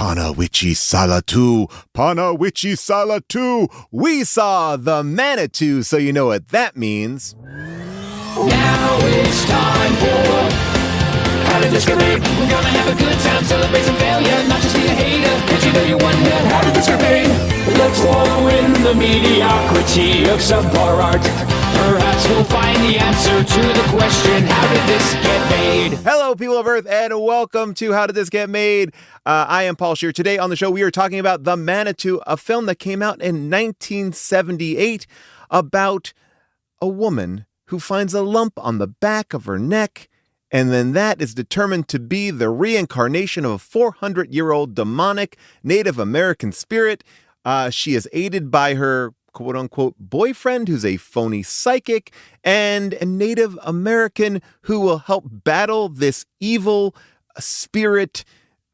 Pana Witchy Salatu, Pana Witchy Salatu. We saw the Manitou, so you know what that means. Now it's time for How Did This Get Made? We're gonna have a good time, celebrate some failure, not just be a hater. Cause you know you wonder, how did this get made? Let's wallow in the mediocrity of subpar art. Perhaps we'll find the answer to the question, how did this get made? Hello, people of Earth, and welcome to How Did This Get Made? I am Paul Scheer. Today on the show, we are talking about The Manitou, a film that came out in 1978 about a woman who finds a lump on the back of her neck, and then that is determined to be the reincarnation of a 400-year-old demonic Native American spirit. She is aided by her quote-unquote boyfriend, who's a phony psychic, and a Native American who will help battle this evil spirit.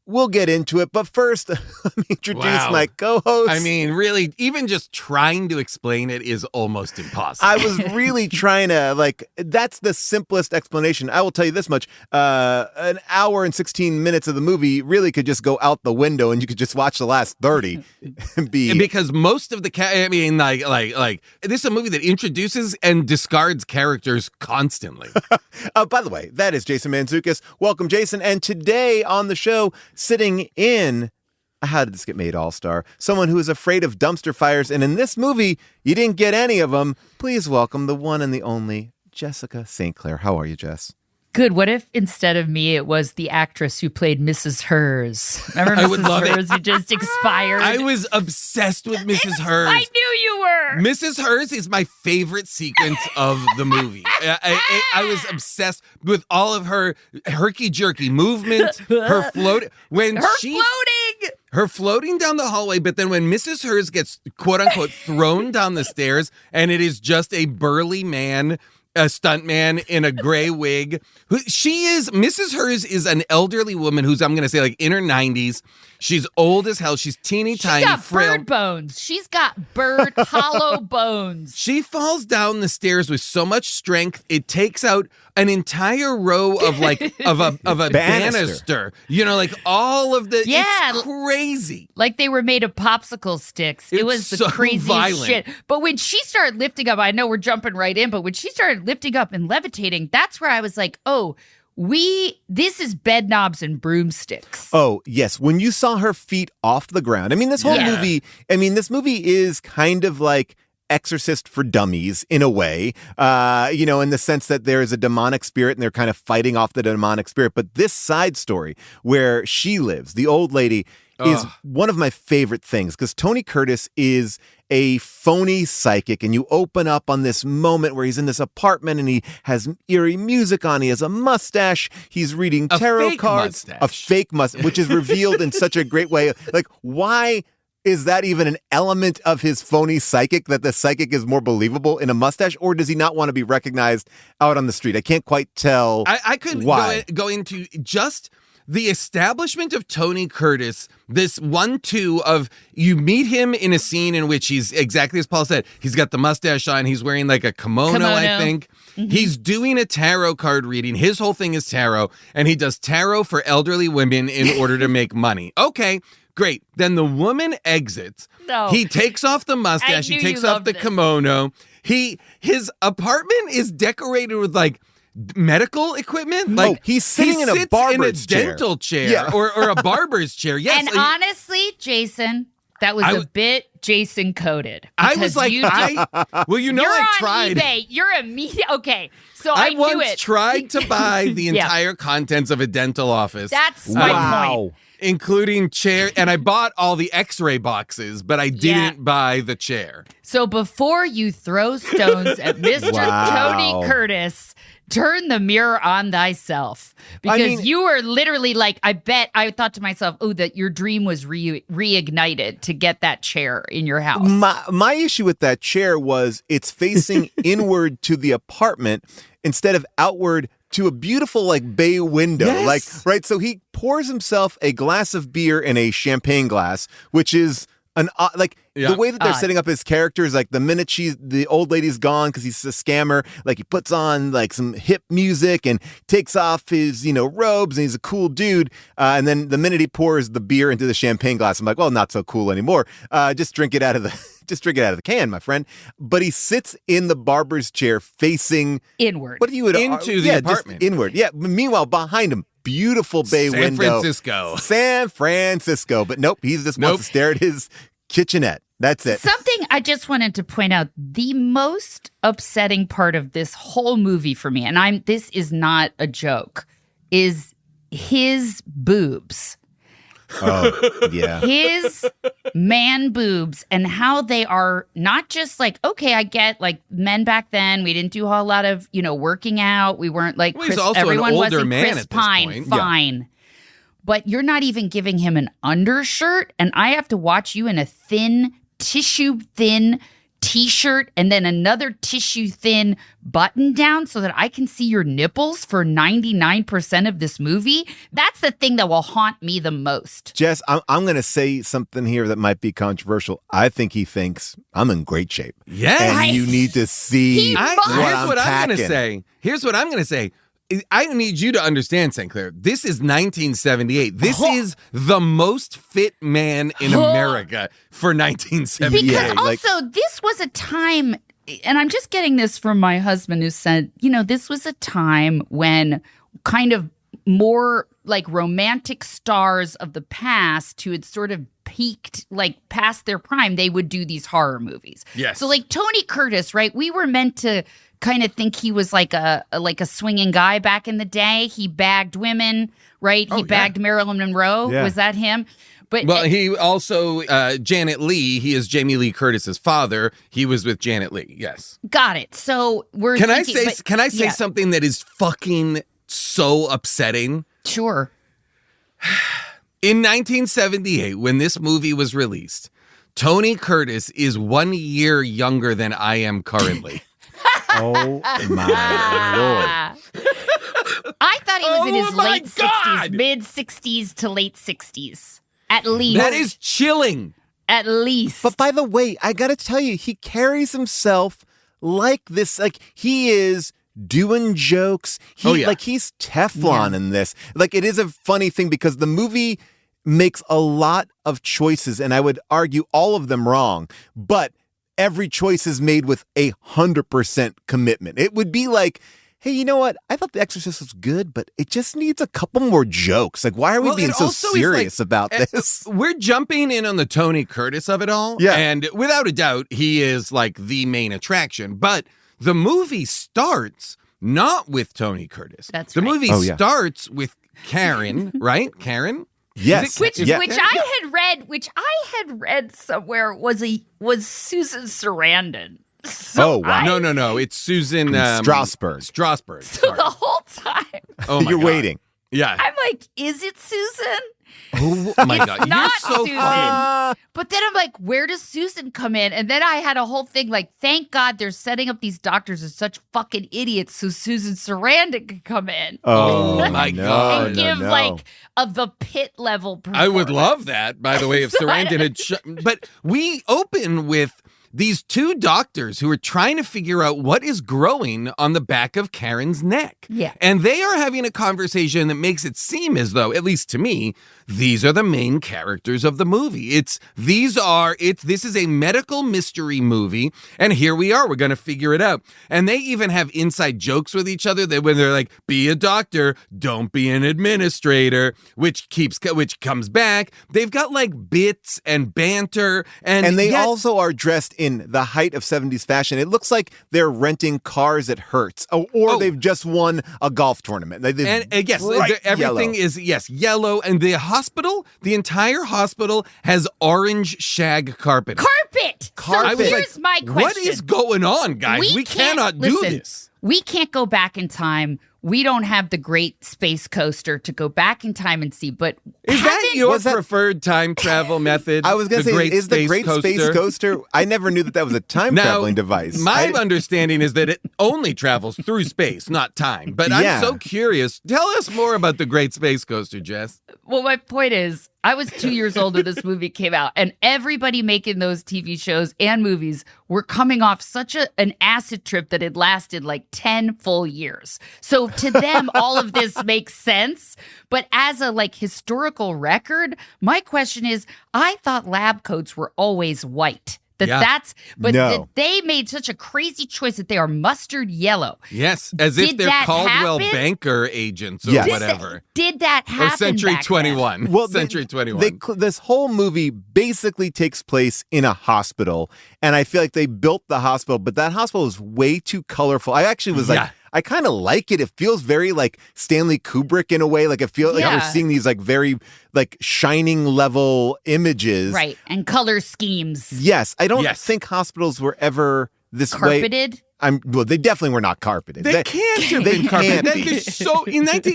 We'll get into it, but first, let me introduce my co-host. I mean, really, even just trying to explain it is almost impossible. I was really trying to, that's the simplest explanation. I will tell you this much. An hour and 16 minutes of the movie really could just go out the window and you could just watch the last 30. Because most of the, this is a movie that introduces and discards characters constantly. By the way, that is Jason Mantzoukas. Welcome, Jason. And today on the show, sitting in a How Did This Get Made All-Star, someone who is afraid of dumpster fires, and in this movie, you didn't get any of them. Please welcome the one and the only Jessica St. Clair. How are you, Jess? Good. What if instead of me, it was the actress who played Mrs. Hers? Remember I would love Mrs. Hers it. who just expired? I was obsessed with Mrs. Hers. I knew you were. Mrs. Hers is my favorite sequence of the movie. I was obsessed with all of her herky-jerky movement, her floating down the hallway, but then when Mrs. Hers gets, quote-unquote, thrown down the stairs, and it is just a burly man, a stuntman in a gray wig. Mrs. Hers is an elderly woman who's, I'm going to say, in her 90s. She's old as hell. She's teeny tiny, frail. Bird bones. She's got hollow bones. She falls down the stairs with so much strength, it takes out an entire row of a banister. You know, all of the, it's crazy. Like they were made of popsicle sticks. It was the so craziest violent. shit. But when she started lifting up, I know we're jumping right in, but when she started lifting up and levitating, that's where I was like, oh, this is bed knobs and broomsticks. Oh, yes. When you saw her feet off the ground, this whole movie, this movie is kind of like Exorcist for dummies in a way, in the sense that there is a demonic spirit and they're kind of fighting off the demonic spirit. But this side story where she lives, the old lady, is one of my favorite things because Tony Curtis is a phony psychic, and you open up on this moment where he's in this apartment and he has eerie music on. He has a mustache. He's reading tarot cards. A fake mustache, which is revealed in such a great way. Why is that even an element of his phony psychic, that the psychic is more believable in a mustache, or does he not want to be recognized out on the street? I can't quite tell. I could go into just the establishment of Tony Curtis, this 1-2 of you meet him in a scene in which he's exactly as Paul said. He's got the mustache on. He's wearing a kimono. I think. Mm-hmm. He's doing a tarot card reading. His whole thing is tarot, and he does tarot for elderly women in order to make money. Okay, great. Then the woman exits. No. He takes off the mustache. He takes off the kimono. His apartment is decorated with medical equipment. He's sitting in a barber's chair. Dental chair or a barber's chair. Yes. And honestly, Jason, that was a bit Jason coded. I was like, you're I tried. On eBay. You're immediate. Okay, so I knew once it. tried to buy the entire contents of a dental office. That's my point. Including chair, and I bought all the X-ray boxes, but I didn't buy the chair. So before you throw stones at Mr. Tony Curtis, turn the mirror on thyself. Because you were literally I thought to myself, that your dream was reignited to get that chair in your house. My issue with that chair was it's facing inward to the apartment instead of outward to a beautiful bay window. Yes. So he pours himself a glass of beer in a champagne glass, which is the way that they're setting up his characters, like the minute the old lady's gone because he's a scammer, like he puts on like some hip music and takes off his, robes and he's a cool dude. And then the minute he pours the beer into the champagne glass, I'm like, well, not so cool anymore. Just drink it out of the can, my friend. But he sits in the barber's chair facing inward. What do you would into the apartment? Just inward. Yeah. Meanwhile, behind him, beautiful bay window. San Francisco. But nope, he just wants to stare at his kitchenette. That's it. Something I just wanted to point out, the most upsetting part of this whole movie for me, and this is not a joke, is his boobs. Oh, yeah. His man boobs and how they are not just like, okay, I get like men back then, we didn't do a whole lot of, working out. We weren't like Chris, he's also everyone an older wasn't man Chris at this Pine, point. fine. Yeah. But you're not even giving him an undershirt, and I have to watch you in a tissue thin t-shirt and then another tissue thin button down so that I can see your nipples for 99% of this movie. That's the thing that will haunt me the most. Jess, I'm going to say something here that might be controversial. I think he thinks I'm in great shape. Yes. And you need to see Here's what I'm going to say. Here's what I'm going to say. I need you to understand, St. Clair. This is 1978. This is the most fit man in America for 1978. Because also, this was a time, and I'm just getting this from my husband who said, this was a time when kind of more like romantic stars of the past who had sort of peaked, like past their prime, they would do these horror movies. Yes. So like Tony Curtis, right? We were meant to kind of think he was like a swinging guy back in the day. He bagged women, right? He bagged Marilyn Monroe. Yeah. Was that him? But he also Janet Leigh. He is Jamie Lee Curtis's father. He was with Janet Leigh. Yes. Got it. So we're. Can I say something that is fucking so upsetting? Sure. In 1978, when this movie was released, Tony Curtis is 1 year younger than I am currently. Oh my Lord. I thought he was in his late 60s, mid 60s to late 60s. At least. That is chilling. At least. But by the way, I got to tell you, he carries himself like this. Like he is doing jokes. Like he's Teflon in this. Like it is a funny thing because the movie makes a lot of choices, and I would argue all of them wrong. But every choice is made with 100% commitment. It would be like, hey, you know what? I thought The Exorcist was good, but it just needs a couple more jokes. Like, why are we being so serious about this? We're jumping in on the Tony Curtis of it all. Yeah. And without a doubt, he is like the main attraction. But the movie starts not with Tony Curtis. That's the right. movie starts with Karen, right? Karen? Yes. Which I had read somewhere was Susan Sarandon. So wow. No. It's Susan Strasberg. So the whole time. Oh my You're God. waiting. Yeah. I'm like, is it Susan? Oh my God. Not You're so Susan. funny. But then I'm like, where does Susan come in? And then I had a whole thing like, thank God they're setting up these doctors as such fucking idiots so Susan Sarandon could come in. Oh my God. And give like the pit level performance. I would love that, by the way, if Sarandon had but we open with these two doctors who are trying to figure out what is growing on the back of Karen's neck. Yeah. And they are having a conversation that makes it seem as though, at least to me, these are the main characters of the movie. This is a medical mystery movie, and here we are. We're going to figure it out. And they even have inside jokes with each other when they're like, be a doctor, don't be an administrator, which comes back. They've got like bits and banter. And they also are dressed in the height of 70s fashion. It looks like they're renting cars at Hertz, or they've just won a golf tournament. Everything is yellow, and the entire hospital has orange shag carpet. So here's my question. What is going on, guys? We cannot do this. We can't go back in time. we don't have the great space coaster to go back in time and see, but is that your preferred time travel method? I was going to say, is the Great Space Coaster? I never knew that was a time traveling device. My understanding is that it only travels through space, not time. But I'm so curious. Tell us more about the Great Space Coaster, Jess. Well, my point is, I was 2 years old when this movie came out, and everybody making those TV shows and movies were coming off such an acid trip that had lasted like 10 full years. So to them, all of this makes sense. But as a historical record, my question is, I thought lab coats were always white. That they made such a crazy choice that they are mustard yellow. Yes, as if they're Caldwell Banker agents or whatever. Did that happen? Or Century 21. Well, Century 21. This whole movie basically takes place in a hospital, and I feel like they built the hospital, but that hospital is way too colorful. I actually was like, I kind of like it. It feels very like Stanley Kubrick in a way. Like, I feel like we're seeing these like very like shining level images. Right. And color schemes. Yes. I don't think hospitals were ever this carpeted? Well, they definitely were not carpeted. They can't have been carpeted.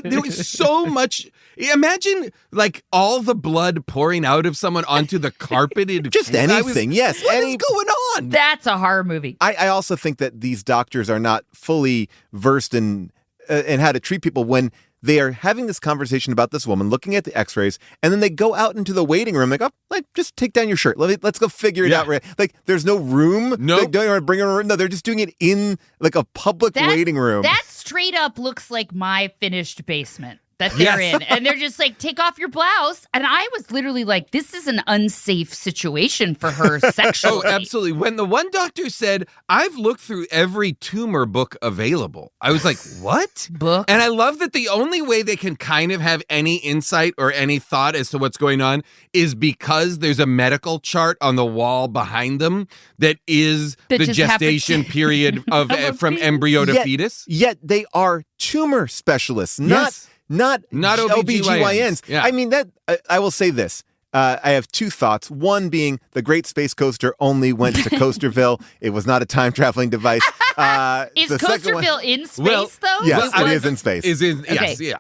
There was so much. Imagine like all the blood pouring out of someone onto the carpeted. Just anything. What is going on? That's a horror movie. I also think that these doctors are not fully versed in how to treat people when they are having this conversation about this woman, looking at the x-rays, and then they go out into the waiting room, just take down your shirt. Let's go figure it out. Like, there's no room. No. They don't want to bring her in. No, they're just doing it in like a public waiting room. That straight up looks like my finished basement that they're in. And they're just like, take off your blouse. And I was literally like, this is an unsafe situation for her sexually. Oh, absolutely. When the one doctor said, I've looked through every tumor book available, I was like, what? Book? And I love that the only way they can kind of have any insight or any thought as to what's going on is because there's a medical chart on the wall behind them that is the gestation period of from embryo to fetus. Yet they are tumor specialists, not OBGYNs. Yeah. I mean, I will say this. I have two thoughts. One being the Great Space Coaster only went to Coasterville. It was not a time-traveling device. Is Coasterville in space, though? Yes, it is in space. Yes, yeah.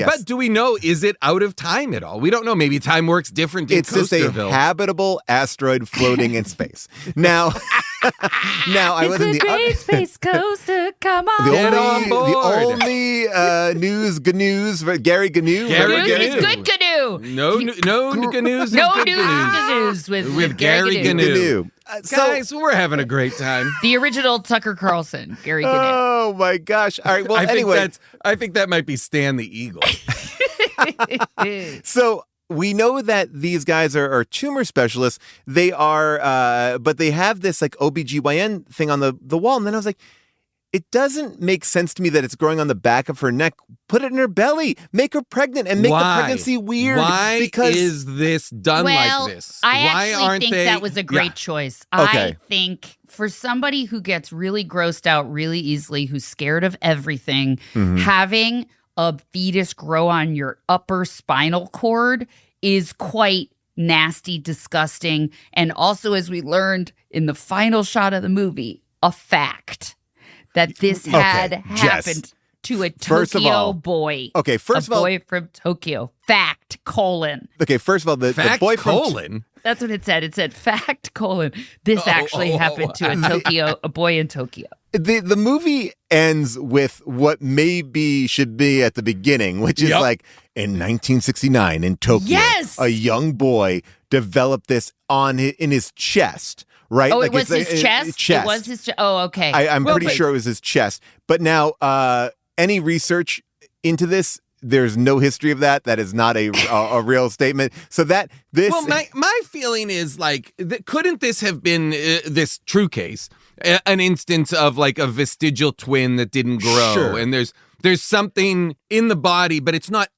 But do we know, is it out of time at all? We don't know. Maybe time works different in Coasterville. It's just a habitable asteroid floating in space. Now, I was in the Great Space Coaster. Come on. Get on board. The only good news for Gary Gnu. It's good Gnu. No good news. No news with Gary Gnu. Guys, we're having a great time. The original Tucker Carlson, Gary Gnu. Oh my gosh! All right. Well, anyway, I think that might be Stan the Eagle. So we know that these guys are tumor specialists. They are, but they have this like OBGYN thing on the wall, and then I was like, it doesn't make sense to me that it's growing on the back of her neck. Put it in her belly. Make her pregnant and make the pregnancy weird. Why is this done like this? I actually think that was a great choice. Okay. I think for somebody who gets really grossed out really easily, who's scared of everything, having a fetus grow on your upper spinal cord is quite nasty, disgusting, and also, as we learned in the final shot of the movie, a fact. That this had happened to a Tokyo boy. Okay, first of all, boy from Tokyo. Fact, colon. Okay, first of all, the boy from colon? That's what it said. It said fact, colon. This actually happened to a boy in Tokyo. The movie ends with what maybe should be at the beginning, which is like in 1969 in Tokyo, a young boy developed this in his chest. Right? Oh, it was his chest? It was his chest. Oh, okay. I'm pretty sure it was his chest. But now, any research into this, there's no history of that. That is not a real statement. So this. Well, my feeling is like, couldn't this have been this true case, an instance of like a vestigial twin that didn't grow, sure. And there's something in the body, but it's not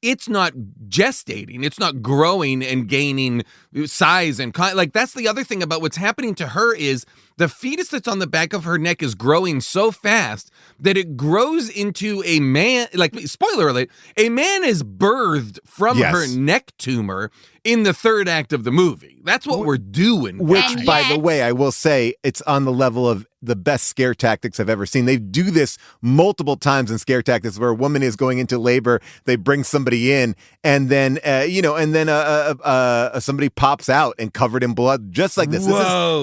gestating. It's not growing and gaining size and like that's the other thing about what's happening to her is the fetus that's on the back of her neck is growing so fast that it grows into a man. Like, spoiler alert, a man is birthed from her neck tumor in the third act of the movie. That's what we're doing. Which, by the way, I will say it's on the level of the best scare tactics I've ever seen. They do this multiple times in scare tactics where a woman is going into labor, they bring somebody in, and then somebody pops out and covered in blood, just like this.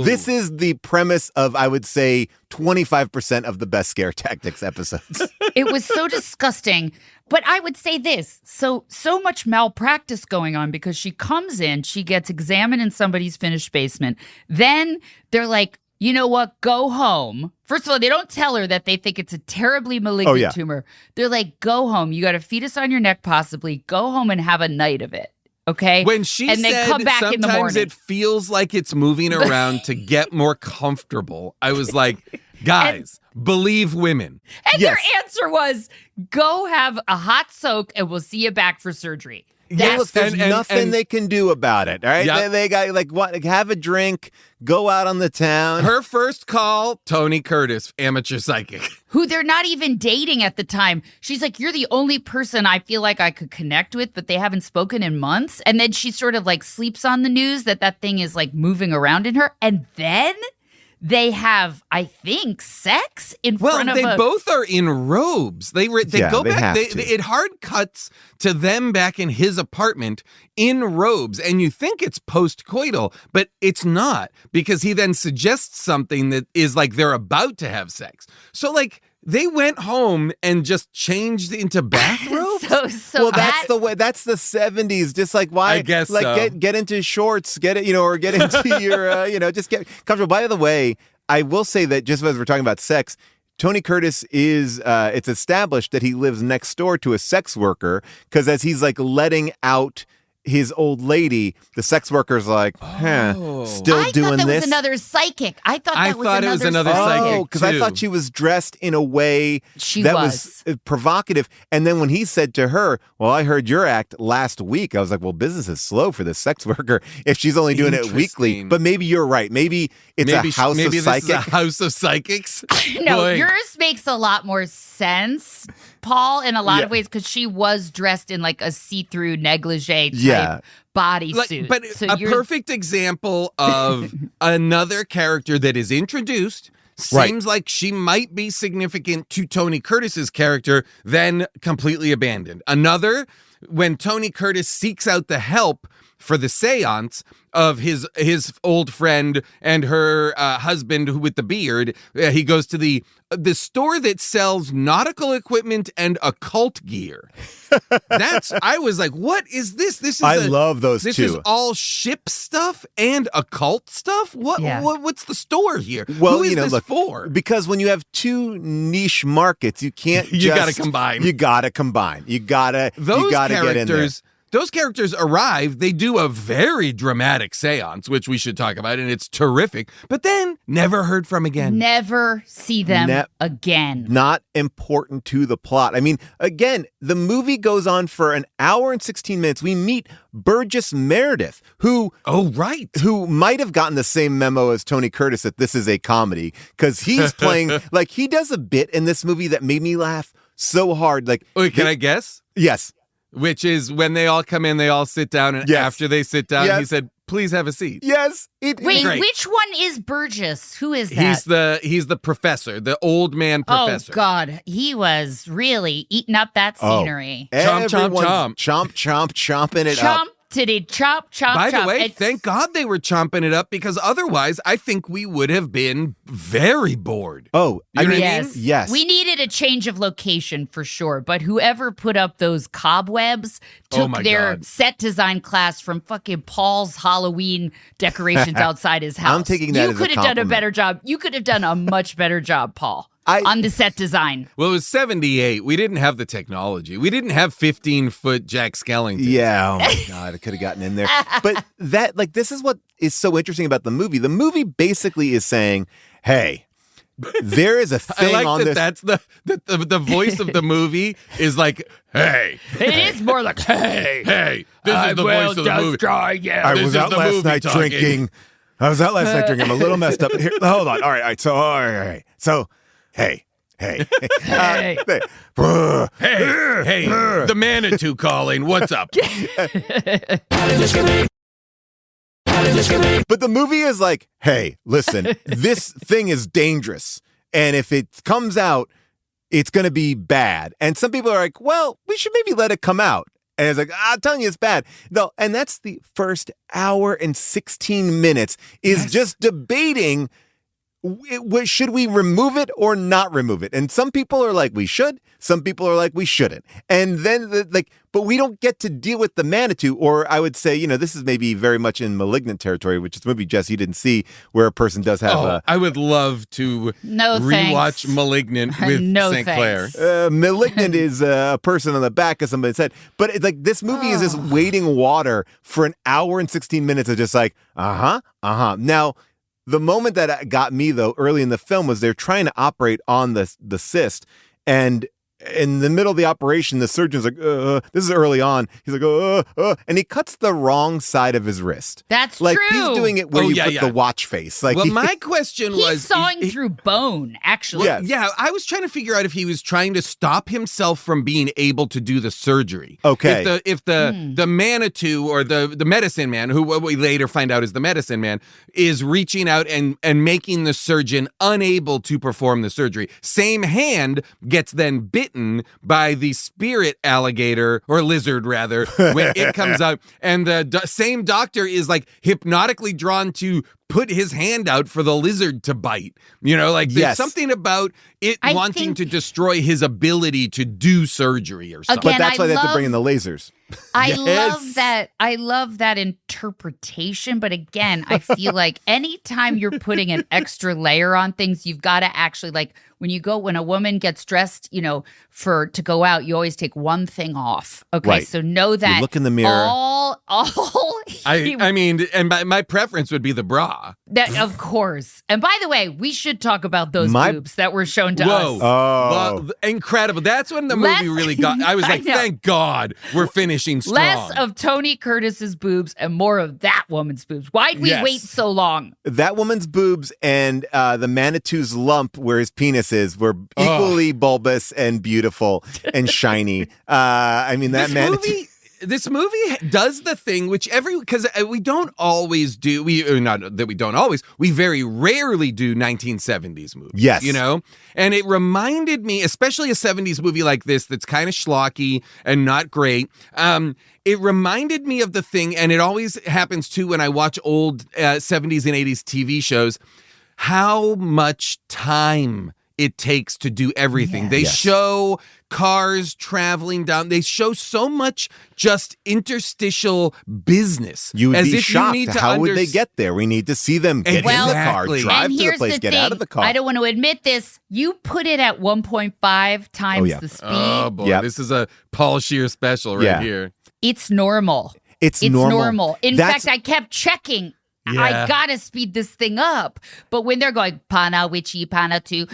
This is the premise of, I would say, 25% of the best scare tactics episodes. It was so disgusting. But I would say this, so much malpractice going on because she comes in, she gets examined in somebody's finished basement. Then they're like, you know what, go home. First of all, they don't tell her that they think it's a terribly malignant tumor. They're like, go home. You got a fetus on your neck, possibly. Go home and have a night of it. Okay? When she and said they come back in the sometimes morning. it feels like it's moving around to get more comfortable, I was like, guys, believe women. And their answer was, go have a hot soak and we'll see you back for surgery. Look, there's nothing they can do about it, all right? Yep. They got, like, what? Have a drink, go out on the town. Her first call, Tony Curtis, amateur psychic. Who they're not even dating at the time. She's like, you're the only person I feel like I could connect with, but they haven't spoken in months. And then she sort of like sleeps on the news that thing is like moving around in her. And then they have, I think, sex in front of they both are in robes. They go back. It hard cuts to them back in his apartment in robes, and you think it's post-coital, but it's not, because he then suggests something that is like they're about to have sex. So like they went home and just changed into bathrobes. so that's the way. That's the 70s. Just like, why? I guess like so. Get into shorts. Get it, or get into your, just get comfortable. By the way, I will say that just as we're talking about sex, Tony Curtis is. It's established that he lives next door to a sex worker, because as he's like letting out his old lady, the sex worker's like, still doing this. I thought that was another psychic. I thought it was another psychic. Oh, because I thought she was dressed in a way that was provocative. And then when he said to her, well, I heard your act last week, I was like, well, business is slow for this sex worker if she's only doing it weekly. But maybe you're right. Maybe it's a house of psychics. This is a house of psychics. No, yours makes a lot more sense, Paul, in a lot of ways, because she was dressed in like a see-through negligee type bodysuit. But a perfect example of another character that is introduced, seems like she might be significant to Tony Curtis's character, then completely abandoned. Another, when Tony Curtis seeks out the help for the seance of his old friend and her husband with the beard, he goes to the store that sells nautical equipment and occult gear. I was like, what is this? I love those two. This is all ship stuff and occult stuff? What's the store here? Well, who is this for? Because when you have two niche markets, you can't you gotta combine. You gotta get in there. Those characters arrive, they do a very dramatic seance, which we should talk about, and it's terrific, but then never heard from again. Never see them again. Not important to the plot. I mean, again, the movie goes on for an hour and 16 minutes. We meet Burgess Meredith, who might have gotten the same memo as Tony Curtis that this is a comedy, because he's playing, like, he does a bit in this movie that made me laugh so hard. Like, wait, can I guess? Yes. Which is when they all come in, they all sit down, and after they sit down, he said, please have a seat. Yes. Wait, which one is Burgess? Who is that? He's the professor, the old man professor. Oh, God. He was really eating up that scenery. Chomp, chomp, chomp. Chomp, chomp, chomping it up. Chomp, chomp, By the way, thank God they were chomping it up, because otherwise I think we would have been very bored. Oh, yes. We needed a change of location for sure, but whoever put up those cobwebs took their set design class from fucking Paul's Halloween decorations outside his house. I'm taking that as a You could have done a compliment. better job. You could have done a much better job, Paul. On the set design. Well, it was 78. We didn't have the technology. We didn't have 15-foot Jack Skellington. Yeah, oh my God, I could have gotten in there. But this is what is so interesting about the movie. The movie basically is saying, hey, there is a thing I like on that. this. That's the voice of the movie is like, hey, It is more like, hey, this is the voice of the movie. I This was is out the last movie night talking. drinking. I'm a little messed up. Here, hold on. All right. So, all right. So, hey. hey. Hey, the Manitou calling. What's up? But the movie is like, hey, listen, this thing is dangerous. And if it comes out, it's going to be bad. And some people are like, well, we should maybe let it come out. And it's like, I'm telling you, it's bad. No, and that's the first hour and 16 minutes is just debating, should we remove it or not remove it? And some people are like, we should. Some people are like, we shouldn't. And then, but we don't get to deal with the Manitou, or I would say, this is maybe very much in Malignant territory, which is a movie, Jess, you didn't see, where a person does have I would love to rewatch thanks. Malignant with No St. Clair. thanks. Malignant is a person on the back of somebody's head. But it's like this movie is just wading water for an hour and 16 minutes of just like, Now, the moment that got me, though, early in the film was they're trying to operate on the cyst. And in the middle of the operation, the surgeon's like, this is early on. He's like, and he cuts the wrong side of his wrist. That's like, true. He's doing it where you put the watch face. Like, Well, my question was... He's sawing through bone, actually. Yes. Yeah, I was trying to figure out if he was trying to stop himself from being able to do the surgery. Okay. If the Manitou or the medicine man, who we later find out is the medicine man, is reaching out and making the surgeon unable to perform the surgery. Same hand gets then bitten by the spirit alligator, or lizard rather, when it comes out, and the same doctor is like hypnotically drawn to put his hand out for the lizard to bite. There's something about it wanting to destroy his ability to do surgery or something. But that's why they have to bring in the lasers. I love that interpretation. But again, I feel like anytime you're putting an extra layer on things, you've got to actually, when a woman gets dressed, to go out, you always take one thing off. Okay. Right. So know that you look in the mirror. I mean, and my preference would be the bra. That, of course. And by the way, we should talk about those boobs that were shown to us. Well, incredible. That's when the movie really got... I was like, thank God we're finishing strong. Less of Tony Curtis's boobs and more of that woman's boobs. Why'd we wait so long? That woman's boobs and the Manitou's lump where his penis is were equally bulbous and beautiful and shiny. This movie does the thing which because we don't always do, not that we don't always, we very rarely do 1970s movies. Yes. And it reminded me, especially a 70s movie like this that's kind of schlocky and not great. It reminded me of the thing, and it always happens too when I watch old 70s and 80s TV shows, how much time it takes to do everything. They show cars traveling down. They show so much just interstitial business. You would as be if shocked. You need to How would they get there? We need to see them get in the car, drive to the place, get out of the car. I don't want to admit this. You put it at 1.5 times the speed. Oh, boy. This is a Paul Scheer special right here. It's normal. It's normal. In fact, I kept checking. Yeah. I gotta speed this thing up. But when they're going pana wichi, pana tu,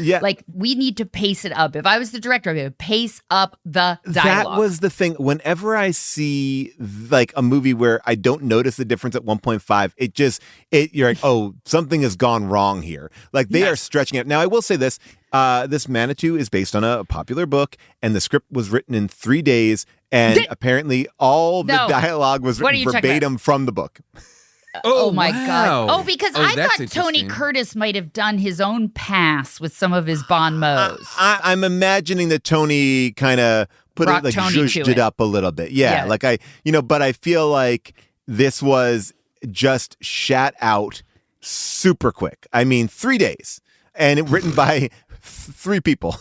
we need to pace it up. If I was the director, I would pace up the dialogue. That was the thing. Whenever I see a movie where I don't notice the difference at 1.5, you're like, oh, something has gone wrong here. They are stretching it. Now, I will say this. This Manitou is based on a popular book, and the script was written in 3 days, and apparently all the dialogue was written verbatim from the book. Oh my God. Oh, because I thought Tony interesting. Curtis might have done his own pass with some of his bon mots. I'm imagining that Tony kind of zhuzhed it up a little bit. Yeah. But I feel like this was just shat out super quick. I mean, 3 days, and written by 3 people.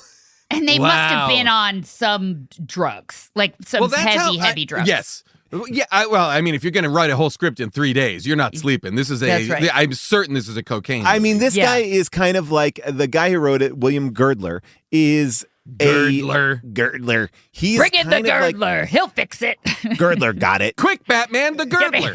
And they must have been on some drugs, some heavy drugs. Yes. Yeah, if you're going to write a whole script in 3 days, you're not sleeping. This is I'm certain this is a cocaine movie. I mean, this guy is kind of like the guy who wrote it, William Girdler, is Girdler. He's Bring in the kind of like- Girdler. He'll fix it. Girdler got it. Quick, Batman, the Girdler.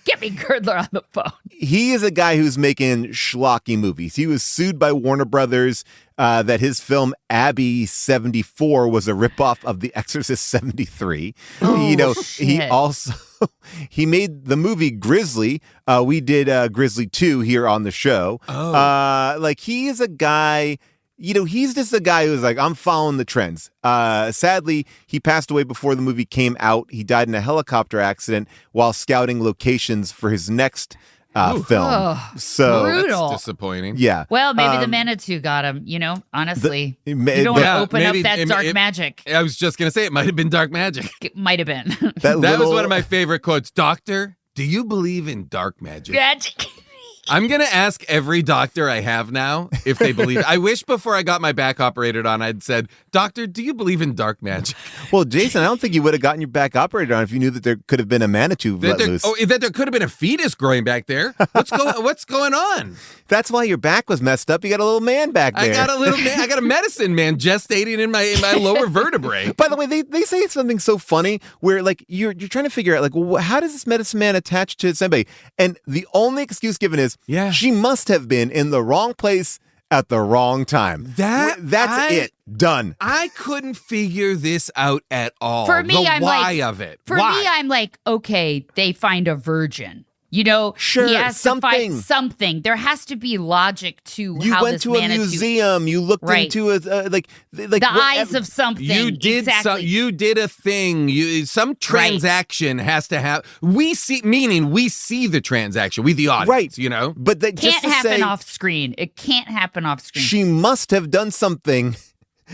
Get me Girdler on the phone. He is a guy who's making schlocky movies. He was sued by Warner Brothers that his film Abby 74 was a ripoff of The Exorcist 73. He made the movie Grizzly. We did Grizzly 2 here on the show. He is a guy. He's just a guy who's like, I'm following the trends. Sadly, he passed away before the movie came out. He died in a helicopter accident while scouting locations for his next film. So brutal. That's disappointing. Yeah. Well, maybe the Manitou got him, honestly. You don't want to open up that dark magic. I was just going to say it might have been dark magic. It might have been. That was one of my favorite quotes. Doctor, do you believe in dark magic? Magic. I'm going to ask every doctor I have now if they believe. I wish before I got my back operated on, I'd said, Doctor, do you believe in dark magic? Well, Jason, I don't think you would have gotten your back operated on if you knew that there could have been a Manitou let loose. Oh, that there could have been a fetus growing back there. What's going on? That's why your back was messed up. You got a little man back there. I got a medicine man gestating in my lower vertebrae. By the way, they say something so funny where like you're trying to figure out like, well, how does this medicine man attach to somebody? And the only excuse given is, she must have been in the wrong place at the wrong time. That's it. Done. I couldn't figure this out at all. For me, I'm like, okay, they find a virgin. Sure, he has to find something. There has to be logic to how this Manitou... You went to a museum. You looked into the eyes of something. You did you did a thing. Some transaction has to have. We see the transaction. We the audience. Right. But that can't happen off screen. It can't happen off screen. She must have done something.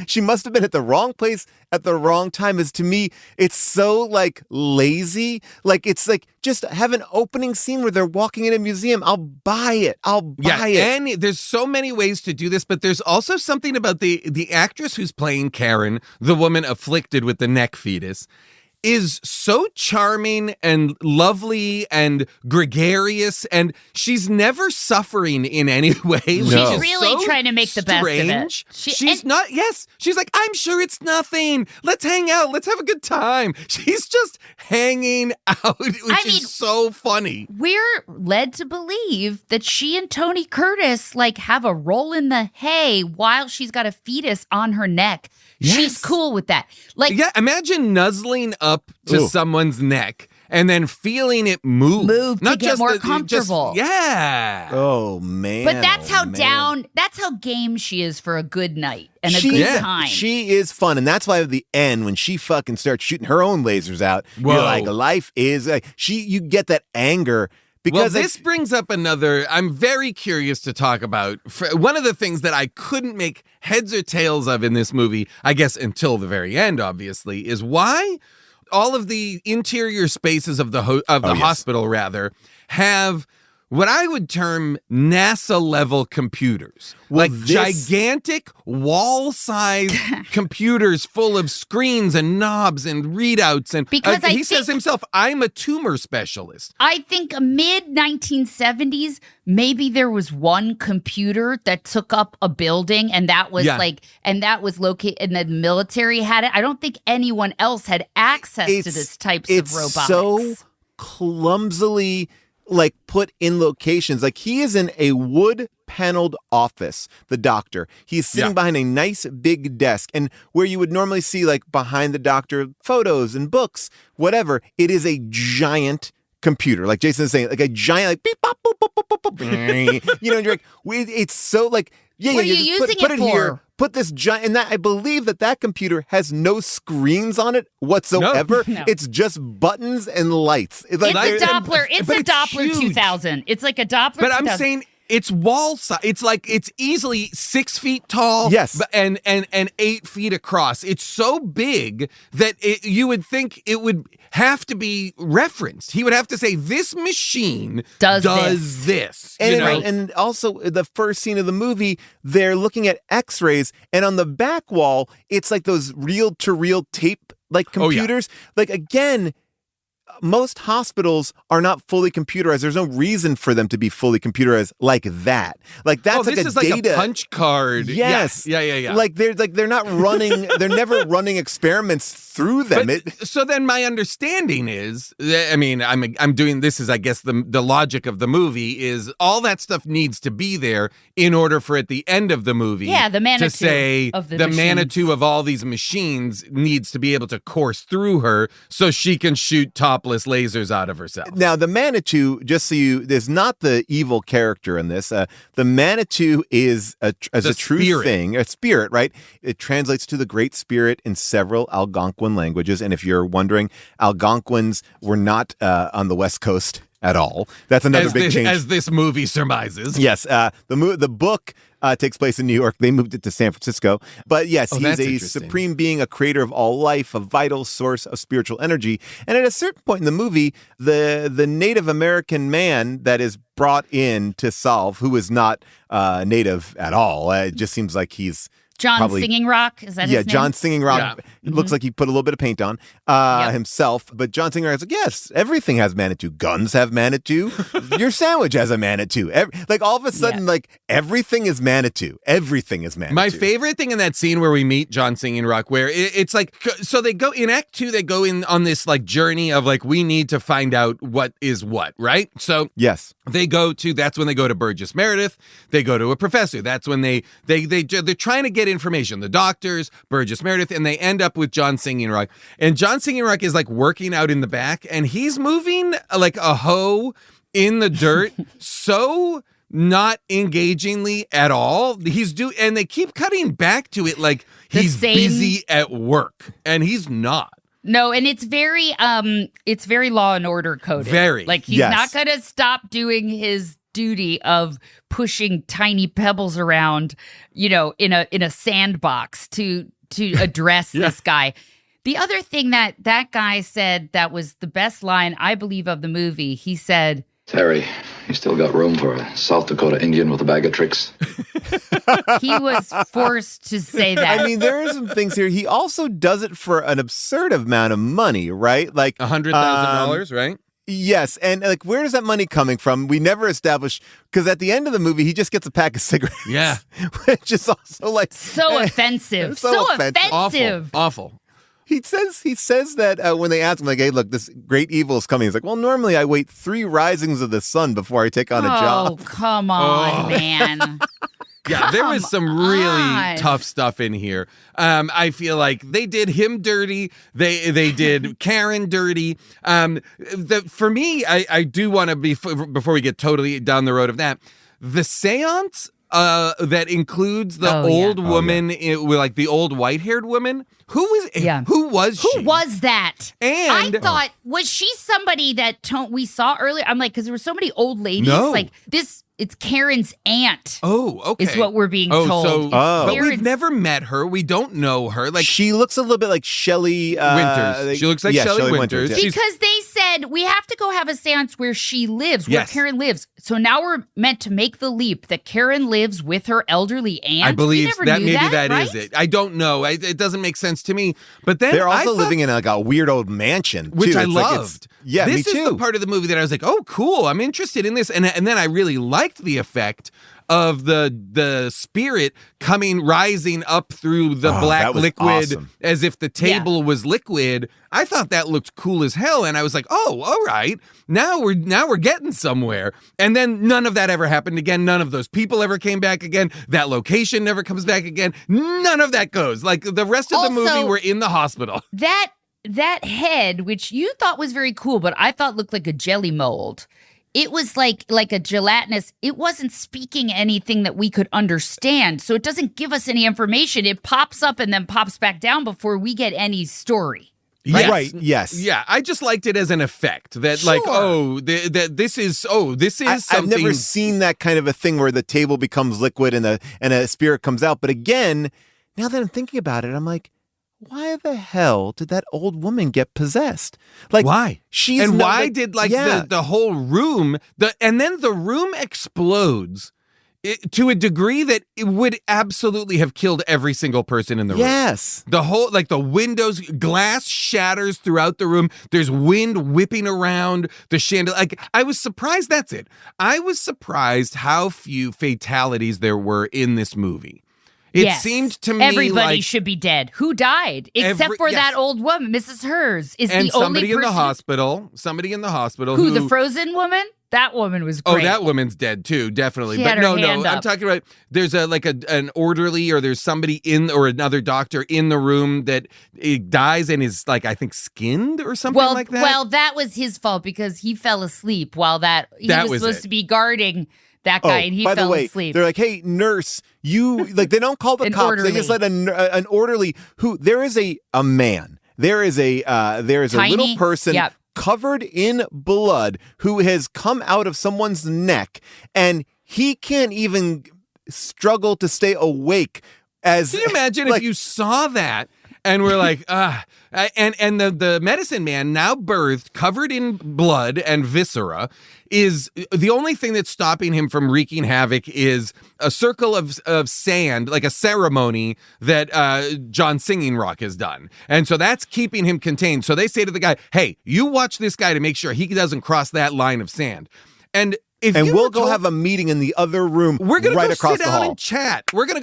She must have been at the wrong place at the wrong time. To me, it's so like lazy. Like it's like just have an opening scene where they're walking in a museum. I'll buy it. And there's so many ways to do this, but there's also something about the actress who's playing Karen, the woman afflicted with the neck fetus, is so charming and lovely and gregarious, and she's never suffering in any way. No. She's really trying to make the best of it. She's not. Yes, she's like, I'm sure it's nothing. Let's hang out. Let's have a good time. She's just hanging out, which is so funny. We're led to believe that she and Tony Curtis like have a roll in the hay while she's got a fetus on her neck. Yes. She's cool with that. Like, imagine nuzzling up to someone's neck and then feeling it move not to get more comfortable. Oh man. But that's that's how game she is for a good night and a good time. She is fun, and that's why at the end when she fucking starts shooting her own lasers out, you're like, life is like you get that anger. Because this brings up I'm very curious to talk about. One of the things that I couldn't make heads or tails of in this movie, I guess until the very end, obviously, is why all of the interior spaces of the hospital, have what I would term NASA-level computers. Gigantic wall-sized computers full of screens and knobs and readouts. And because he says himself, I'm a tumor specialist. I think mid-1970s, maybe there was one computer that took up a building, and that was located, and the military had it. I don't think anyone else had access to this types of robotics. It's so clumsily put in locations. Like he is in a wood paneled office, the doctor. He's sitting behind a nice big desk, and where you would normally see behind the doctor photos and books, whatever, it is a giant computer. Like Jason is saying, like a giant beep bop boop boop boop boop boop. You're like, it's so what are you using put it it for? Here. Put this giant, and that I believe that computer has no screens on it whatsoever. No. It's just buttons and lights. It's a Doppler. It's a Doppler 2000. It's like a Doppler. But 2000. I'm saying it's wall size. It's easily 6 feet tall. Yes, and 8 feet across. It's so big that you would think it would have to be referenced. He would have to say, this machine does this. And also, the first scene of the movie, they're looking at x-rays, and on the back wall, it's like those reel-to-reel tape computers. Again, most hospitals are not fully computerized. There's no reason for them to be fully computerized like that. Like that's like this a is data. like a punch card. Yes. Yeah. Like they're not running. They're never running experiments through them. So then my understanding is, I mean, I'm doing this is I guess the logic of the movie is all that stuff needs to be there in order for at the end of the movie, the Manitou to say of the Manitou of all these machines needs to be able to course through her so she can shoot topless lasers out of herself. Now, the Manitou, there's not the evil character in this. The Manitou is a true spirit. thing, a spirit, right? It translates to the Great Spirit in several Algonquin languages. And if you're wondering, Algonquins were not on the West Coast at all. That's another big change. As this movie surmises. Yes, the book takes place in New York. They moved it to San Francisco. But yes, he's a supreme being, a creator of all life, a vital source of spiritual energy. And at a certain point in the movie, the Native American man that is brought in to solve, who is not Native at all, it just seems like he's John Singing Rock, is that his name? Yeah, John Singing Rock. Yeah. It looks like he put a little bit of paint on himself. But John Singing Rock is like, yes, everything has Manitou. Guns have Manitou. Your sandwich has a Manitou. Like all of a sudden, like everything is Manitou. Everything is Manitou. My favorite thing in that scene where we meet John Singing Rock, where it's like, so they go in Act 2, they go in on this like journey of like, we need to find out what is what, right? So yes. That's when they go to Burgess Meredith. They go to a professor. That's when they're trying to get information. The doctors, Burgess Meredith, and they end up with John Singing Rock. And John Singing Rock is like working out in the back, and he's moving like a hoe in the dirt. So not engagingly at all. And they keep cutting back to it like he's busy at work, and he's not. No, and it's very Law and Order coded. Very. Like he's not going to stop doing his duty of pushing tiny pebbles around, in a sandbox to address this guy. The other thing that guy said that was the best line, I believe, of the movie, he said, Terry, you still got room for a South Dakota Indian with a bag of tricks? He was forced to say that. I mean, there are some things here. He also does it for an absurd amount of money, right? Like $100,000, right? Yes, and like, where is that money coming from? We never established, because at the end of the movie, he just gets a pack of cigarettes. Yeah, which is also like so offensive. So offensive. Awful. He says that when they ask him, like, hey, look, this great evil is coming. He's like, well, normally I wait 3 risings of the sun before I take on a job. Oh, come on, man. Yeah, there was some really tough stuff in here. I feel like they did him dirty. They did Karen dirty. For me, I do want to be, before we get totally down the road of that, the seance that includes the old woman, with like the old white-haired woman. Who was she? Who was that? And I thought, was she somebody that we saw earlier? I'm like, because there were so many old ladies. No. Like this, it's Karen's aunt. Oh, okay. Is what we're being told. But we've never met her. We don't know her. Like, she looks a little bit like Shelley Winters. She looks like Shelley Winters. Because they said we have to go have a seance where she lives, where Karen lives. So now we're meant to make the leap that Karen lives with her elderly aunt. I believe that maybe that right? is it. I don't know. It doesn't make sense to me. But then they're also living in like a weird old mansion, which too. I loved. Yeah, this me too. is the part of the movie that I was like, oh, cool. I'm interested in this. And then I really liked the effect of the spirit rising up through the black liquid as if the table was liquid. I thought that looked cool as hell, and I was like, oh, all right, now we're getting somewhere. And then none of that ever happened again. None of those people ever came back again. That location never comes back again. None of that goes. Like the rest of the movie, we're in the hospital. That head, which you thought was very cool, but I thought looked like a jelly mold. It was like a gelatinous. It wasn't speaking anything that we could understand. So it doesn't give us any information. It pops up and then pops back down before we get any story. Yes. Right. Yes. Yeah. I just liked it as an effect that, like, this is something. I've never seen that kind of a thing where the table becomes liquid and a spirit comes out. But again, now that I'm thinking about it, I'm like, why the hell did that old woman get possessed? Like, why? Why did the whole room and then the room explodes to a degree that it would absolutely have killed every single person in the room. Yes. The whole, like the windows, glass shatters throughout the room. There's wind whipping around the chandelier. Like, I was surprised. That's it. I was surprised how few fatalities there were in this movie. It seemed to me everybody like should be dead. Who died? Except for that old woman, Mrs. Hers, is and the only somebody in the person. hospital. Somebody in the hospital. Who, the frozen woman? That woman was great. Oh, that woman's dead too, definitely. She But had her hand I'm up. talking about there's an orderly or there's somebody in or another doctor in the room that dies and is like, I think, skinned or something like that. Well, that was his fault because he fell asleep while that was supposed to be guarding that guy, and he by fell the way, asleep. They're like, hey, nurse, you like they don't call the An cops. orderly. They just let an orderly who there is a man. There is a Tiny, little person yep. covered in blood who has come out of someone's neck, and he can't even struggle to stay awake. As Can you imagine if you saw that and we're like, and the medicine man, now birthed, covered in blood and viscera, is the only thing that's stopping him from wreaking havoc is a circle of sand, like a ceremony that John Singing Rock has done. And so that's keeping him contained. So they say to the guy, hey, you watch this guy to make sure he doesn't cross that line of sand. And we'll go have a meeting in the other room. We're gonna right go across sit the down hall. and chat. We're gonna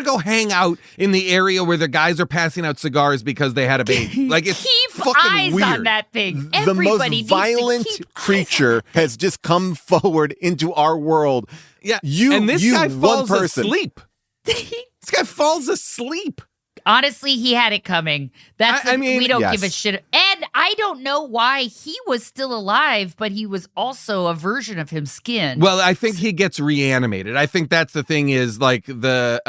go hang out in the area where the guys are passing out cigars because they had a baby. Like, it's keep fucking eyes weird. on that thing. The Everybody most violent needs to keep creature has just come forward into our world. Yeah, you and this you guy one falls person. asleep. This guy falls asleep. Honestly, he had it coming. I mean, we don't yes. give a shit. And I don't know why he was still alive, but he was also a version of him skinned. Well, I think he gets reanimated. I think that's the thing is like the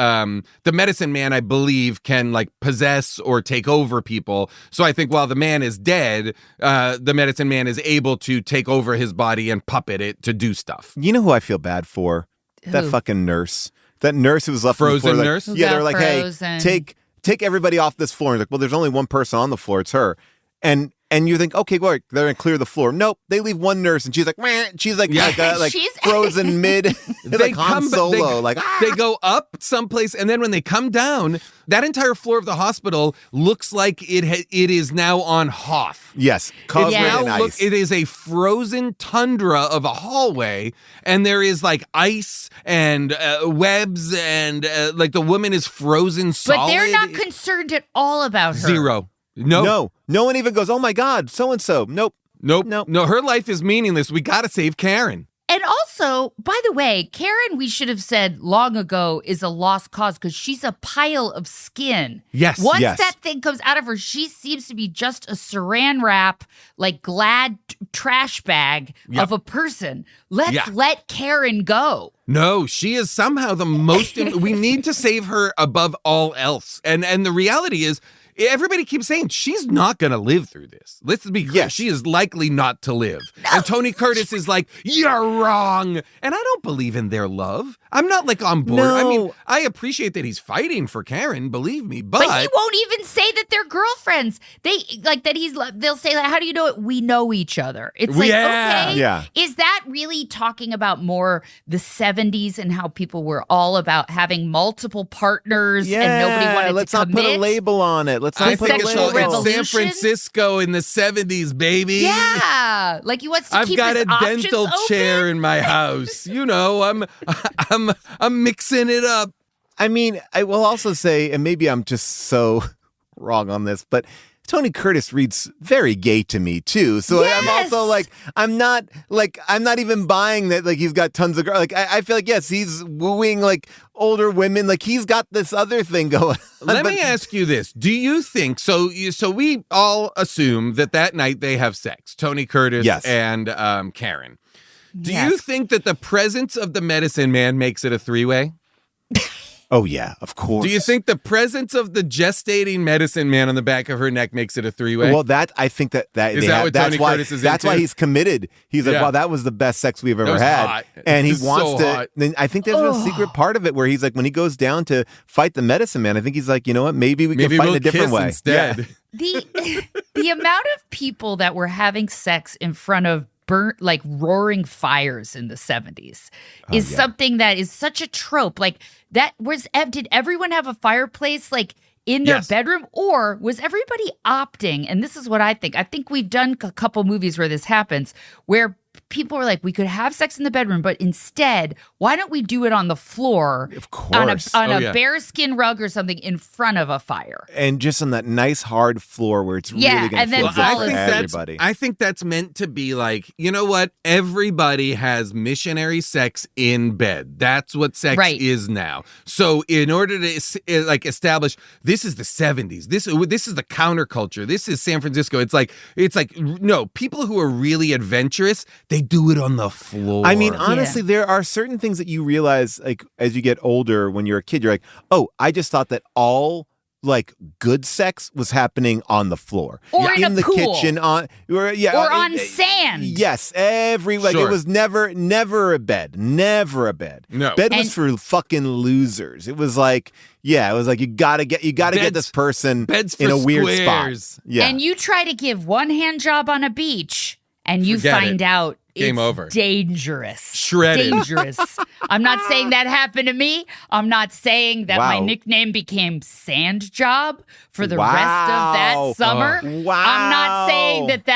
medicine man, I believe, can like possess or take over people. So I think while the man is dead, the medicine man is able to take over his body and puppet it to do stuff. You know who I feel bad for? That Who? fucking nurse. That nurse who was left Frozen on the floor, nurse? Like, Who yeah, got they're like, frozen. hey, take everybody off this floor. And like, well, there's only one person on the floor. It's her. And you think, okay, well, they're gonna clear the floor. Nope, they leave one nurse, and she's like, meh. She's like, She's- frozen mid, like Han Solo, they go up someplace, and then when they come down, that entire floor of the hospital looks like it is now on Hoth. yes, covered in ice. It is a frozen tundra of a hallway, and there is like ice and webs, and like the woman is frozen solid. but they're not concerned at all about her. Zero. No one even goes, oh my God, so and so. Nope. No, her life is meaningless. We got to save Karen. And also, by the way, Karen, we should have said long ago, is a lost cause because she's a pile of skin. Yes. Once Yes. that thing comes out of her, she seems to be just a saran wrap, like Glad trash bag of a person. Let's let Karen go. No, she is somehow the most. We need to save her above all else. And the reality is, everybody keeps saying she's not going to live through this. Let's be clear. Yes. She is likely not to live. And Tony Curtis is like, you're wrong. And I don't believe in their love. I'm not like on board. No. I mean, I appreciate that he's fighting for Karen, believe me. But But he won't even say that they're girlfriends. They like that they'll say, how do you know it? We know each other. It's like, Yeah. okay. Yeah. Is that really talking about more the 70s and how people were all about having multiple partners and nobody wanted let's to not commit? put a label on it. Let's not I put think a it's, label. it's San revolution? Francisco in the 70s, baby. Yeah. Like he wants to I've keep got his a options dental open. chair in my house. You know, I'm mixing it up. I mean, I will also say, and maybe I'm just so wrong on this, but Tony Curtis reads very gay to me too. So I'm also like, I'm not even buying that. Like he's got tons of girls. Like I feel like yes, he's wooing like older women. Like he's got this other thing going on. Let me ask you this: do you think so? We all assume that night they have sex. Tony Curtis and Karen. Do you think that the presence of the medicine man makes it a three-way? Oh yeah, of course. Do you think the presence of the gestating medicine man on the back of her neck makes it a three-way? Well, I think that Is that what Tony Curtis is that's into? why he's committed. He's like, Yeah. wow, that was the best sex we've ever was had, hot. and he It's wants so to. hot. Then I think there's a secret part of it where he's like, when he goes down to fight the medicine man, I think he's like, you know what, maybe we can fight we'll in a different kiss way instead. Yeah. The amount of people that were having sex in front of roaring fires in the 70s is something that is such a trope. Like that did everyone have a fireplace like in their bedroom, or was everybody opting? And this is what I think. I think we've done a couple movies where this happens, where people were like, we could have sex in the bedroom, but instead, why don't we do it on the floor? Of course. On a bearskin rug or something in front of a fire. And just on that nice hard floor where it's really going to feel good for everybody. I think that's meant to be like, you know what? Everybody has missionary sex in bed. That's what sex is now. So in order to like establish, this is the 70s. This is the counterculture. This is San Francisco. It's like no, people who are really adventurous, they do it on the floor. I mean, honestly, there are certain things that you realize, like, as you get older, when you're a kid, you're like, oh, I just thought that all, like, good sex was happening on the floor. Or in the pool. kitchen, on sand. Yes, it was never a bed. Never a bed. No. Bed was for fucking losers. It was like, you gotta get this person in a weird spot. Yeah. And you try to give one hand job on a beach, and you find out Game over. Dangerous. Shredded. Dangerous. I'm not saying that happened to me. I'm not saying that my nickname became Sand Job for the rest of that summer. Wow. I'm not saying that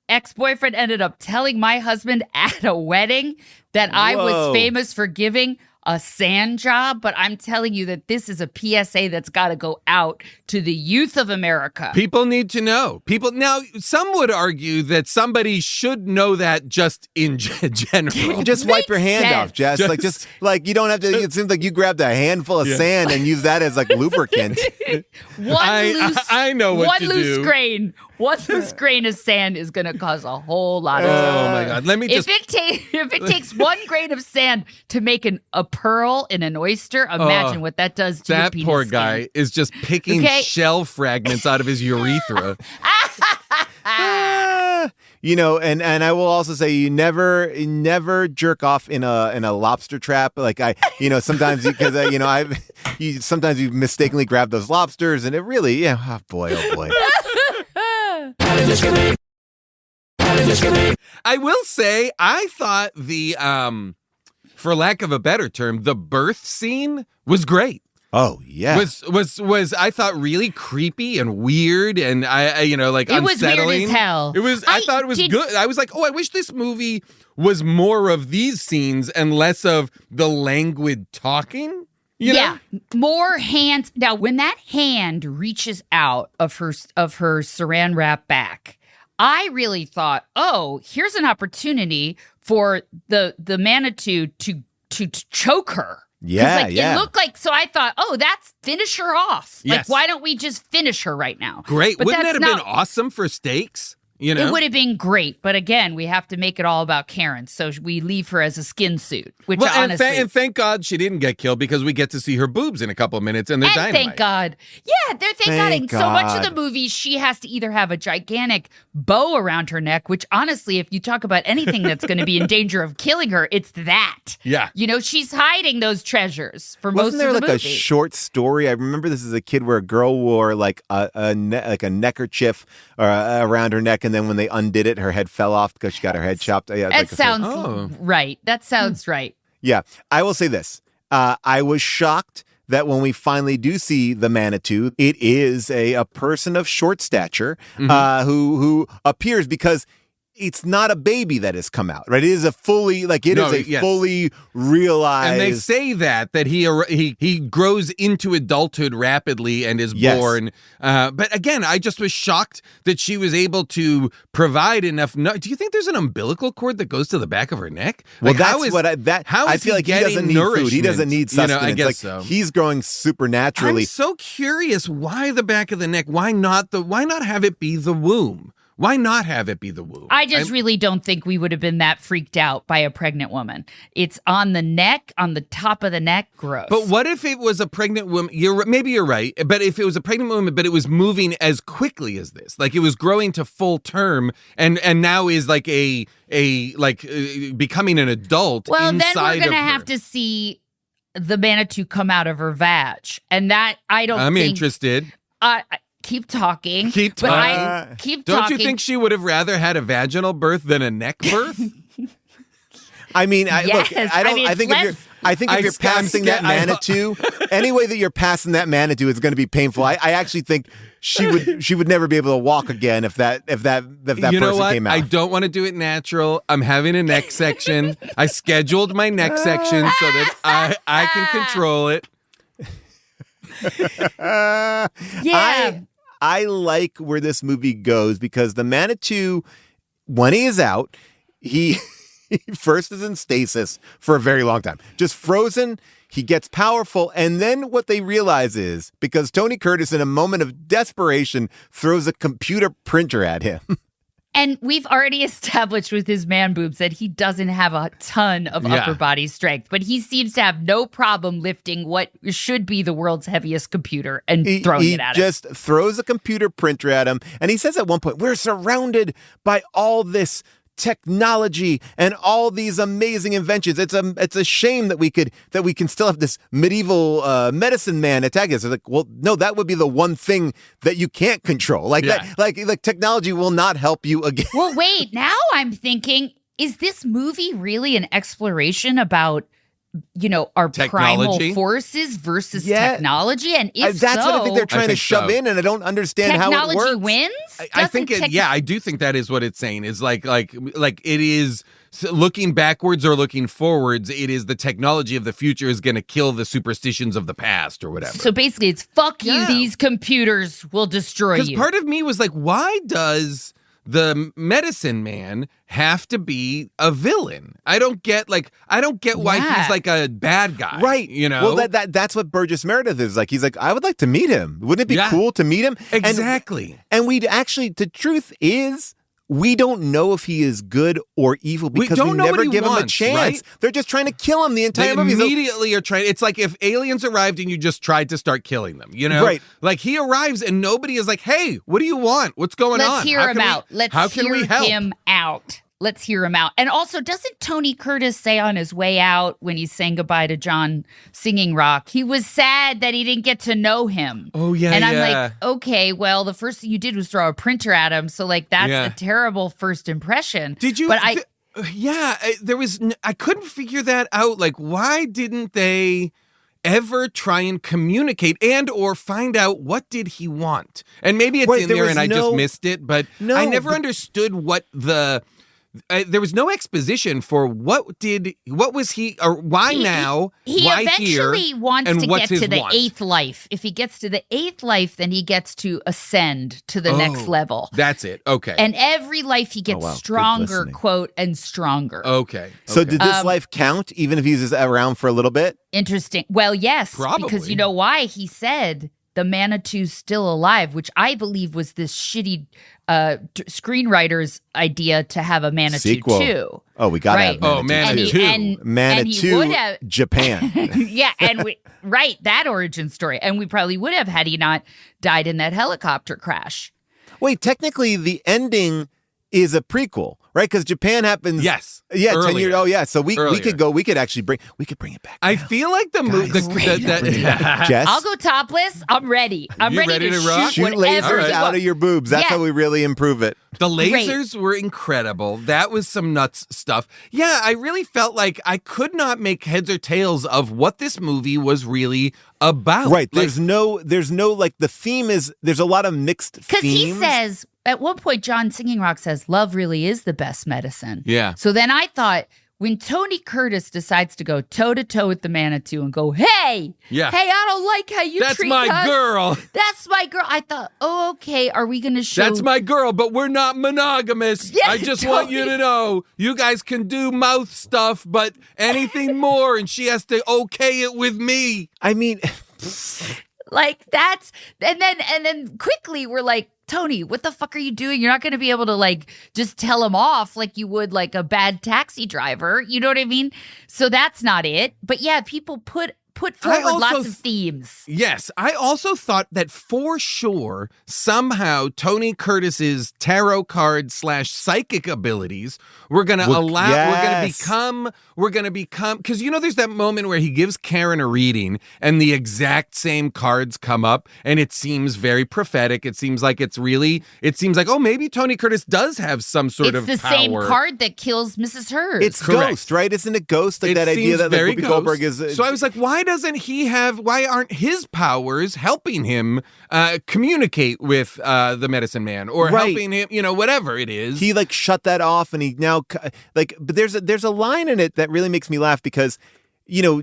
ex-boyfriend ended up telling my husband at a wedding that I was famous for giving a sand job, but I'm telling you that this is a PSA that's got to go out to the youth of America. People need to know. Now, some would argue that somebody should know that just in general. Just wipe your hand off, Jess. Just you don't have to. It seems like you grabbed a handful of sand and use that as like lubricant. I know what to do. One loose grain of sand is going to cause a whole lot of trouble. Oh my God! Let me just. If it takes one grain of sand to make a pearl in an oyster, imagine what that does to your penis. That poor skin. guy is just picking shell fragments out of his urethra. And I will also say you never jerk off in a lobster trap. Like sometimes sometimes you mistakenly grab those lobsters and it really oh boy. I will say I thought for lack of a better term, the birth scene was great. Oh yeah, was I thought really creepy and weird and unsettling. It was weird as hell. I thought it was good. I was like, I wish this movie was more of these scenes and less of the languid talking. You know? More hands. Now, when that hand reaches out of her saran wrap back, I really thought, here's an opportunity for the Manitou to choke her. Yeah, It looked like, so I thought, that's finish her off. Yes. Like, why don't we just finish her right now? Great. Wouldn't that have been awesome for stakes? It would have been great, but again, we have to make it all about Karen, so we leave her as a skin suit. Which honestly, and thank God she didn't get killed because we get to see her boobs in a couple of minutes, and they're dynamite. Thank God, thank God. And so much of the movie, she has to either have a gigantic bow around her neck, which honestly, if you talk about anything that's going to be in danger of killing her, it's that. Yeah, she's hiding those treasures for most of the movie. Wasn't there like a short story? I remember this as a kid where a girl wore like a neckerchief around her neck, and then when they undid it, her head fell off because she got her head chopped. That sounds right. That sounds right. Yeah. I will say this. I was shocked that when we finally do see the Manitou, it is a person of short stature who appears because it's not a baby that has come out, right? It is a fully fully realized. And they say that he grows into adulthood rapidly and is born. But again, I just was shocked that she was able to provide enough. Do you think there's an umbilical cord that goes to the back of her neck? Well, I feel like he doesn't need food. He doesn't need sustenance. I guess so. He's growing supernaturally. I'm so curious. Why the back of the neck? Why not have it be the womb? Why not have it be the womb? I just really don't think we would have been that freaked out by a pregnant woman. It's on the neck, on the top of the neck. Gross. But what if it was a pregnant woman? Maybe you're right. But if it was a pregnant woman, but it was moving as quickly as this, like it was growing to full term, and now is like becoming an adult. Well, then we're gonna have to see the Manitou come out of her vag, and that I'm interested. keep talking. Keep But talking. I keep Don't talking. you think she would have rather had a vaginal birth than a neck birth? I mean, Yes. look, I think if you're passing that Manitou, any way that you're passing that Manitou is going to be painful. I actually think she would never be able to walk again if that You person know what? came out. I don't want to do it natural. I'm having a neck section. I scheduled my neck section so that I can control it. Yeah. I like where this movie goes because the Manitou, when he is out, he first is in stasis for a very long time, just frozen. He gets powerful, and then what they realize is because Tony Curtis, in a moment of desperation, throws a computer printer at him. And we've already established with his man boobs that he doesn't have a ton of upper body strength, but he seems to have no problem lifting what should be the world's heaviest computer and throwing it at him. He just throws a computer printer at him, and he says at one point, "We're surrounded by all this technology and all these amazing inventions. It's a shame that we can still have this medieval medicine man attack us." It's like, well, no, that would be the one thing that you can't control. Like that, like technology will not help you again. Well, wait, now I'm thinking, is this movie really an exploration about, our Technology? primal forces versus technology? And if that's what I think they're trying to shove so. in, and I don't understand how it works. Technology wins? I think I do think that is what it's saying. Is like it is looking backwards or looking forwards. It is the technology of the future is going to kill the superstitions of the past or whatever. So basically, it's fuck you. These computers will destroy Because you. part of me was like, why does the medicine man have to be a villain? I don't get why he's like a bad guy. Right. Well, that's what Burgess Meredith is like. He's like, I would like to meet him. Wouldn't it be cool to meet him? Exactly. And we'd actually, the truth is, we don't know if he is good or evil because we never give him a chance. Right? They're just trying to kill him the entire They movie. immediately are trying. It's like if aliens arrived and you just tried to start killing them, Right. Like he arrives and nobody is like, hey, what do you want? What's going on? Let's hear him out. How can we help? him out. Let's hear him out. And also, doesn't Tony Curtis say on his way out when he's saying goodbye to John Singing Rock, he was sad that he didn't get to know him. Oh, yeah, And I'm like, okay, well, the first thing you did was throw a printer at him. So, like, that's a terrible first impression. Did you? But I couldn't figure that out. Like, why didn't they ever try and communicate and or find out what did he want? And maybe it's in there and I just missed it, but I never understood what there was no exposition for what was he or why now, he why eventually here, wants and to what's get to his the want? 8th life. If he gets to the 8th life, then he gets to ascend to the next level. That's it. Okay. And every life he gets wow. Good stronger, listening. quote, and stronger. Okay. So did this life count even if he's around for a little bit? Interesting. Well, yes, Probably. because you know why? He said the Manitou's still alive, which I believe was this shitty screenwriter's idea to have a Manitou Sequel. too. Oh, we got to Right. have Manitou. Oh, Manitou. And Manitou, he would have, Japan. yeah, and that origin story. And we probably would have had he not died in that helicopter crash. Wait, technically the ending is a prequel, right? Because Japan happens. Yes. Yeah, 10 Earlier. years. Oh, yeah. So we could bring it back. I feel like the movie. Jess, I'll go topless. I'm ready. I'm You ready to rock? shoot whatever. lasers out of your boobs. That's Yeah. how we really improve it. The lasers were incredible. That was some nuts stuff. Yeah, I really felt like I could not make heads or tails of what this movie was really about. Right. Like, There's no like the theme is there's a lot of mixed themes. Because he says, at one point, John Singing Rock says, love really is the best medicine. Yeah. So then I thought, when Tony Curtis decides to go toe-to-toe with the Manitou and go, hey, I don't like how you That's treat my us. girl. That's my girl. I thought, oh, okay, are we going to show... That's my girl, but we're not monogamous. Yeah, I just want you to know, you guys can do mouth stuff, but anything more, and she has to okay it with me. I mean, Like, that's... And then quickly we're like, Tony, what the fuck are you doing? You're not going to be able to, like, just tell him off like you would, like, a bad taxi driver. You know what I mean? So that's not it. But, yeah, people put put forward lots of themes. Yes, I also thought that for sure, somehow Tony Curtis's tarot card / psychic abilities were going to we're going to become, because there's that moment where he gives Karen a reading and the exact same cards come up and it seems very prophetic. It seems like oh, maybe Tony Curtis does have some sort of power. It's the same card that kills Mrs. Hurd. It's Ghost, right? Isn't it Ghost? Like that idea that Whoopi Goldberg is. So I was like, why aren't his powers helping him communicate with the medicine man or helping him, whatever it is? He shut that off, and he now but there's a line in it that really makes me laugh because,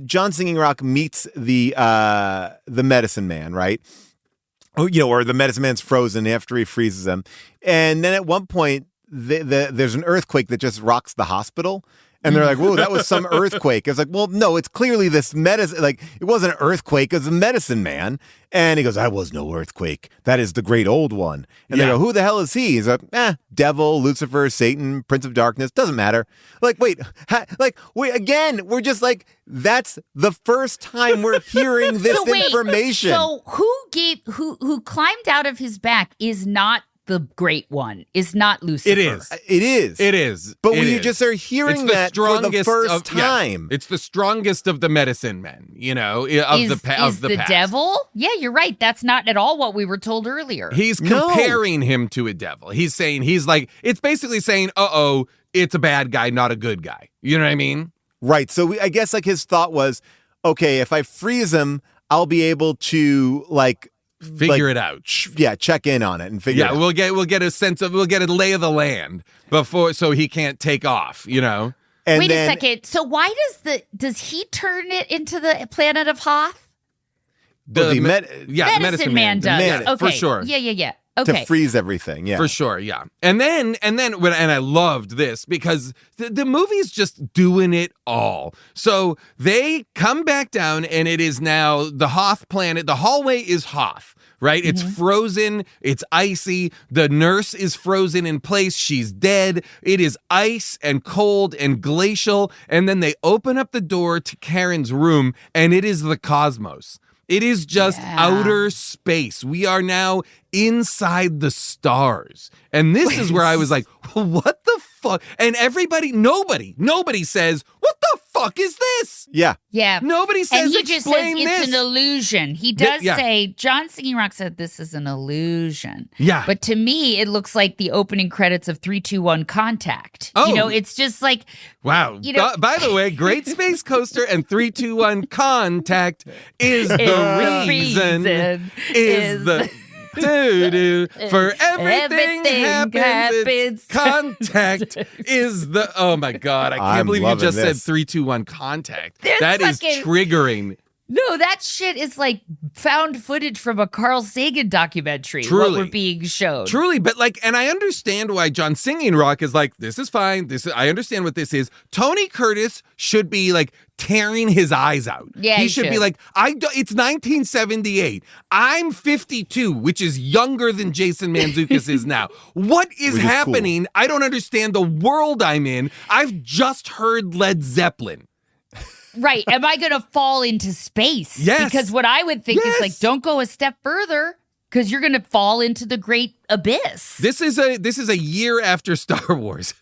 John Singing Rock meets the medicine man, right? Or the medicine man's frozen after he freezes him, and then at one point there's an earthquake that just rocks the hospital. And they're like, whoa, that was some earthquake. It's like, well, no, it's clearly this medicine. It wasn't an earthquake. It was a medicine man. And he goes, I was no earthquake. That is the great old one. And they go, who the hell is he? He's like, devil, Lucifer, Satan, Prince of Darkness. Doesn't matter. Wait, again, we're just that's the first time we're hearing this information. So who climbed out of his back is not the great one, is not Lucifer. It is. But we just are hearing that for the first time. It's the strongest of the medicine men, of the past. Devil? Yeah, you're right. That's not at all what we were told earlier. He's comparing him to a devil. He's it's basically saying, it's a bad guy, not a good guy. You know what I mean? Right. So I guess his thought was, okay, if I freeze him, I'll be able to figure it out. Check in on it and figure it out. We'll get a lay of the land before, so he can't take off, And Wait a second. So why does he turn it into the planet of Hoth? The medicine man does. Okay. For sure. Yeah. Okay. To freeze everything, yeah. For sure, yeah. And then I loved this because the movie's just doing it all. So they come back down and it is now the Hoth planet. The hallway is Hoth, right? Mm-hmm. It's frozen. It's icy. The nurse is frozen in place. She's dead. It is ice and cold and glacial. And then they open up the door to Karen's room and it is the cosmos. It is just outer space. We are now inside the stars. And this is where I was like, what the fuck? And nobody says, what the fuck is this? Yeah. Nobody says, and he just says it's an illusion. He does say, John Singing Rock said this is an illusion. Yeah. But to me, it looks like the opening credits of 3, 2, 1 Contact. Oh. It's just like, wow. By the way, Great Space Coaster and 3, 2, 1 Contact is the reason is the for everything happens. Contact is the, oh my God, I can't believe you just said 3, 2, 1 Contact. That is triggering. No, that shit is found footage from a Carl Sagan documentary. Truly. What we're being shown. Truly, but and I understand why John Singing Rock is this is fine. I understand what this is. Tony Curtis should be tearing his eyes out. Yeah, he should be it's 1978. I'm 52, which is younger than Jason Mantzoukas is now. What is happening? Cool. I don't understand the world I'm in. I've just heard Led Zeppelin. Right. Am I going to fall into space? Yes. Because what I would think is don't go a step further because you're going to fall into the great abyss. This is a year after Star Wars.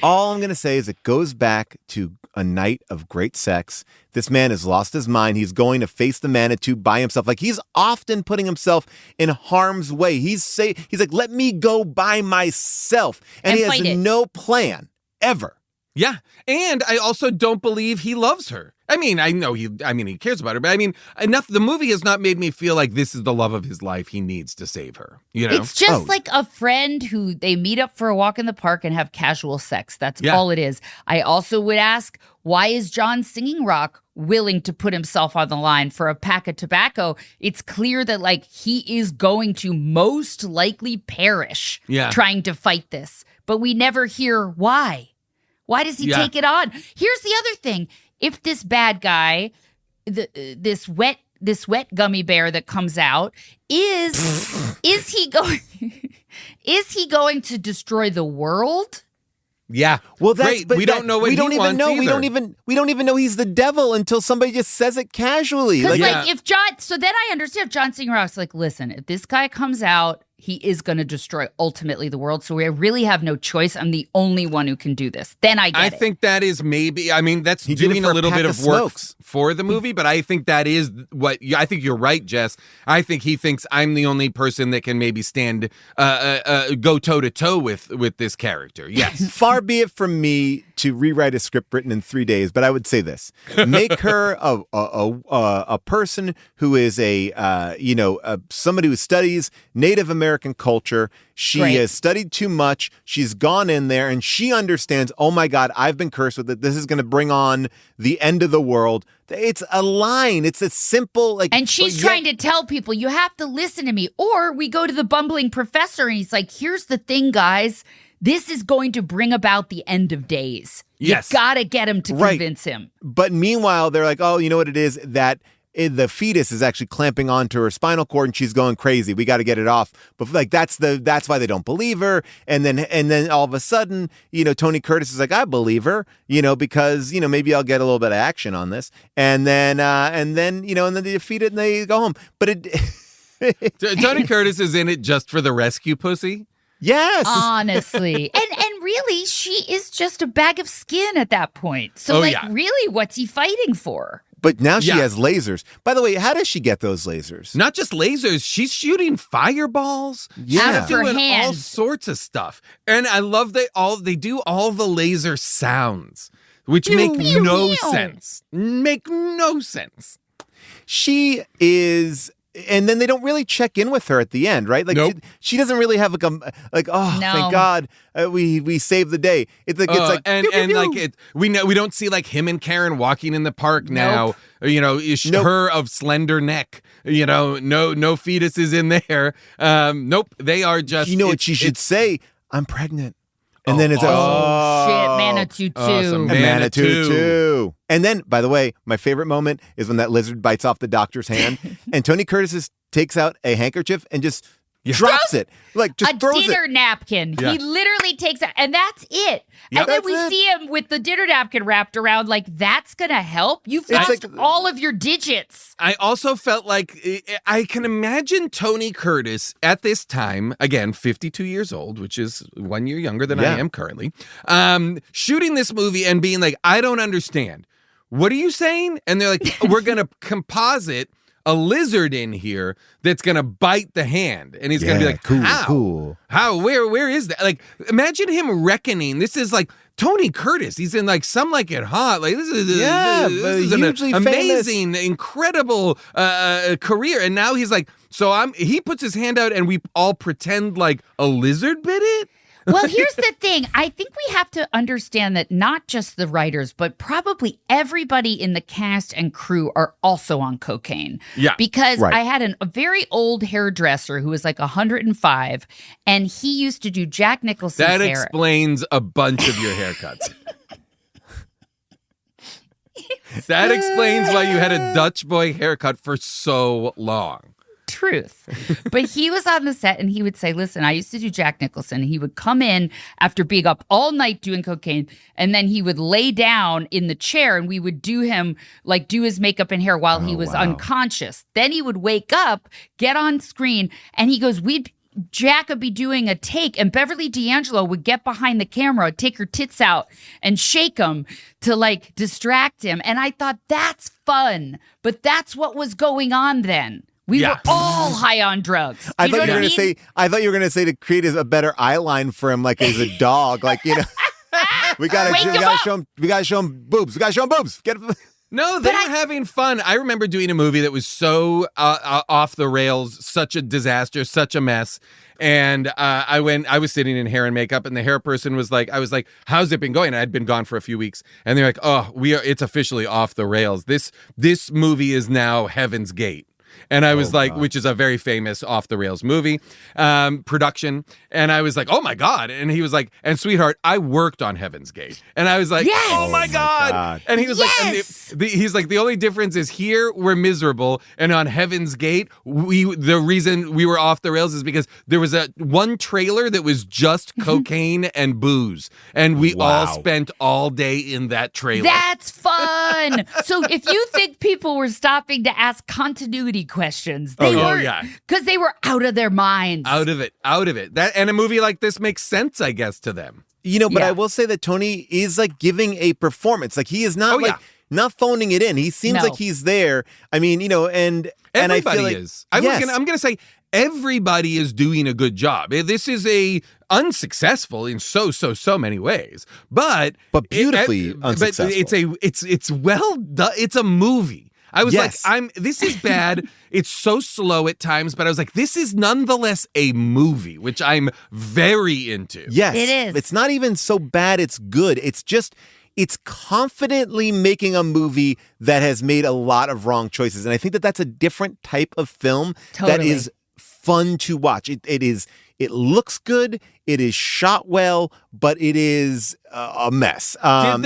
All I'm going to say is it goes back to a night of great sex. This man has lost his mind. He's going to face the Manitou by himself. He's often putting himself in harm's way. He's like, let me go by myself. And he has no plan ever. Yeah. And I also don't believe he loves her. I mean, I know he cares about her, but the movie has not made me feel like this is the love of his life. He needs to save her, It's just like a friend who they meet up for a walk in the park and have casual sex. That's all it is. I also would ask, why is John Singing Rock willing to put himself on the line for a pack of tobacco? It's clear that he is going to most likely perish trying to fight this, but we never hear why. Why does he take it on? Here's the other thing. If this bad guy, this wet gummy bear that comes out, is he going to destroy the world? Yeah. Well, great. We don't know what he wants either. We don't even know he's the devil until somebody just says it casually. Because if John, so then I understand if John Singer Rock's like, listen, if this guy comes out, he is going to destroy ultimately the world. So we really have no choice. I'm the only one who can do this. Then I get it. I think that is maybe, I mean, that's doing a little bit of work for the movie, but I think that is what, I think you're right, Jess. I think he thinks I'm the only person that can maybe stand, go toe to toe with this character. Yes. Far be it from me to rewrite a script written in 3 days, but I would say this: make her a person who is somebody who studies Native American culture. She has studied too much. She's gone in there and she understands, oh my God, I've been cursed with it. This is going to bring on the end of the world. It's a line. It's a simple, and she's trying to tell people, you have to listen to me. Or we go to the bumbling professor and he's like, here's the thing, guys. This is going to bring about the end of days. Yes. You got to get him to convince him. But meanwhile, they're like, oh, you know what it is? That the fetus is actually clamping onto her spinal cord and she's going crazy. We got to get it off. But that's why they don't believe her. And then all of a sudden, Tony Curtis is like, I believe her, because, maybe I'll get a little bit of action on this. And then they defeat it and they go home. But Tony Curtis is in it just for the rescue pussy. Yes. Honestly. And really, she is just a bag of skin at that point. So, really, what's he fighting for? But now she has lasers. By the way, how does she get those lasers? Not just lasers. She's shooting fireballs. Out of her doing hands. All sorts of stuff. And I love they do all the laser sounds, which make no sense. Make no sense. She is... And then they don't really check in with her at the end, right? Like nope. she doesn't really have no. Thank God we saved the day. It's like and pew, pew, pew. like we don't see like him and Karen walking in the park now. Nope. Her of slender neck. No fetus is in there. Nope, they are just. You know what she should say? I'm pregnant. And then it's shit, Manitou 2. Awesome. Manitou 2. And then, by the way, my favorite moment is when that lizard bites off the doctor's hand and Tony Curtis takes out a handkerchief and just drops it. Like, just throws it. A dinner napkin. Yeah. He literally takes it, and that's it. Yep. And then we see him with the dinner napkin wrapped around, like, that's going to help? You've lost all of your digits. I also felt like I can imagine Tony Curtis at this time, again, 52 years old, which is 1 year younger than I am currently, shooting this movie and being like, I don't understand. What are you saying? And they're like, we're going to composite a lizard in here that's gonna bite the hand, and he's gonna be like, how, where is that? Like, imagine him reckoning. This is like Tony Curtis. He's in like Some Like It Hot. Like this is an amazing, incredible career, and now he's like, he puts his hand out, and we all pretend like a lizard bit it. Well, here's the thing. I think we have to understand that not just the writers, but probably everybody in the cast and crew are also on cocaine. Yeah. Because I had a very old hairdresser who was like 105, and he used to do Jack Nicholson's hair. That explains a bunch of your haircuts. That explains why you had a Dutch boy haircut for so long. Truth. But he was on the set and he would say, listen, I used to do Jack Nicholson. He would come in after being up all night doing cocaine, and then he would lay down in the chair and we would do his makeup and hair while he was unconscious. Then he would wake up, get on screen, and he goes, Jack would be doing a take, and Beverly D'Angelo would get behind the camera, take her tits out and shake them to like distract him. And I thought, that's fun. But that's what was going on then. We were all high on drugs. I thought you were going to say to create a better eye line for him, like as a dog, like, we gotta show him boobs. We gotta show him boobs. No, they were having fun. I remember doing a movie that was so off the rails, such a disaster, such a mess. And I was sitting in hair and makeup, and the hair person was like, I was like, how's it been going? I had been gone for a few weeks. And they're like, it's officially off the rails. This movie is now Heaven's Gate. And I was which is a very famous Off the Rails movie production. And I was like, oh my God. And he was like, and sweetheart, I worked on Heaven's Gate. And I was like, yes! oh my God. And he was he's like, the only difference is here we're miserable. And on Heaven's Gate, the reason we were off the rails is because there was one trailer that was just cocaine and booze. And we all spent all day in that trailer. That's fun. So if you think people were stopping to ask continuity questions, they were, because they were out of their minds. Out of it. And a movie like this makes sense, I guess, to them. But I will say that Tony is like giving a performance. Like he is not not phoning it in. He seems like he's there. I mean, and everybody I feel like is. I'm going to say everybody is doing a good job. This is unsuccessful in so many ways, but beautifully unsuccessful. But it's well done. It's a movie. I was like, this is bad. It's so slow at times, but I was like, this is nonetheless a movie, which I'm very into. Yes, it is. It's not even so bad. It's good. It's confidently making a movie that has made a lot of wrong choices. And I think that that's a different type of film that is fun to watch. It looks good. It is shot well, but it is a mess. And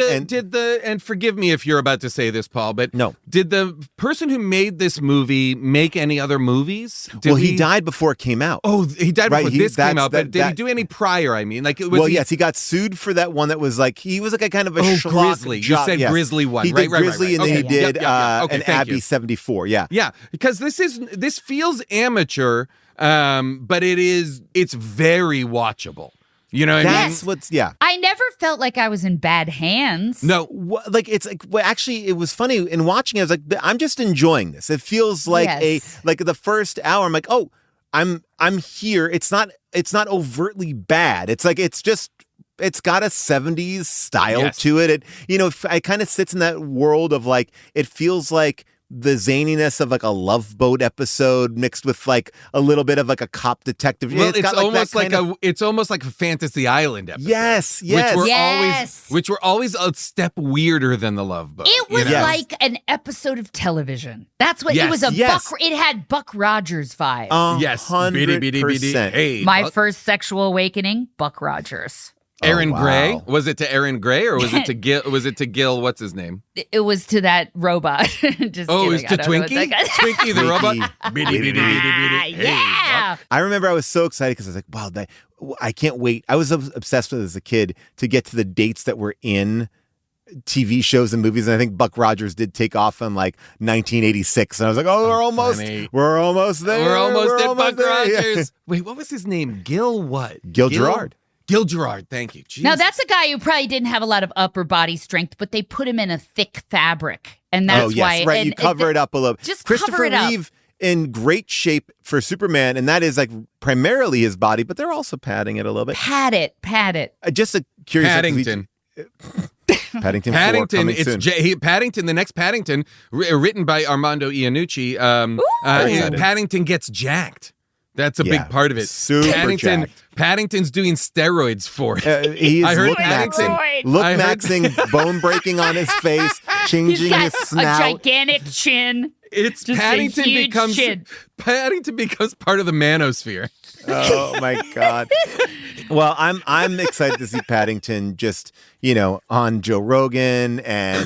forgive me if you're about to say this, Paul, but no. Did the person who made this movie make any other movies? He died before it came out. Oh, he died before this came out, but did he do any prior? I mean, yes, he got sued for that one that was like, he was like a kind of a schlock Grizzly. job. You said Grizzly one. He did Grizzly and then he did an thank Abbey you. 74. Yeah. Yeah, because this feels amateur. But it's very watchable. You know what I mean? I never felt like I was in bad hands. No. Actually, it was funny in watching it. I was like, I'm just enjoying this. It feels like the first hour, I'm like, oh, I'm here. It's not overtly bad. It's like, it's got a 70s style to it. It kind of sits in that world of like, it feels like the zaniness of like a Love Boat episode mixed with like a little bit of like a cop detective. Well, it's almost like a Fantasy Island episode. Yes. Which were always a step weirder than the Love Boat. It was like an episode of television. That's what it was. It had Buck Rogers vibes. Yes, 100%. Hey, my first sexual awakening, Buck Rogers. Aaron Gray? Was it to Aaron Gray or was it to Gil? Was it to Gil? What's his name? It was to that robot. It was to Twinkie? Twinkie the robot? Yeah. I remember I was so excited because I was like, wow, I can't wait. I was obsessed with it as a kid to get to the dates that were in TV shows and movies. And I think Buck Rogers did take off in like 1986. And I was like, oh, we're almost there. We're almost at Buck there. Rogers. Wait, what was his name? Gil what? Gil Gerard. Gil Gerard, thank you. Jesus. Now, that's a guy who probably didn't have a lot of upper body strength, but they put him in a thick fabric. And that's why. Right. You cover it up a little. Just Christopher cover it Reeve up. In great shape for Superman, and that is like primarily his body, but they're also padding it a little bit. Pat it. Just a curious. Paddington. Paddington. Paddington. 4 It's Paddington. The next Paddington, written by Armando Iannucci. Paddington gets jacked. That's a big part of it. Super jacked. Paddington's doing steroids for it. He's I heard maxing, bone breaking on his face, changing his snout. A gigantic chin. It's just Paddington a huge becomes chin. Paddington becomes part of the manosphere. Oh my God. Well, I'm excited to see Paddington just, on Joe Rogan and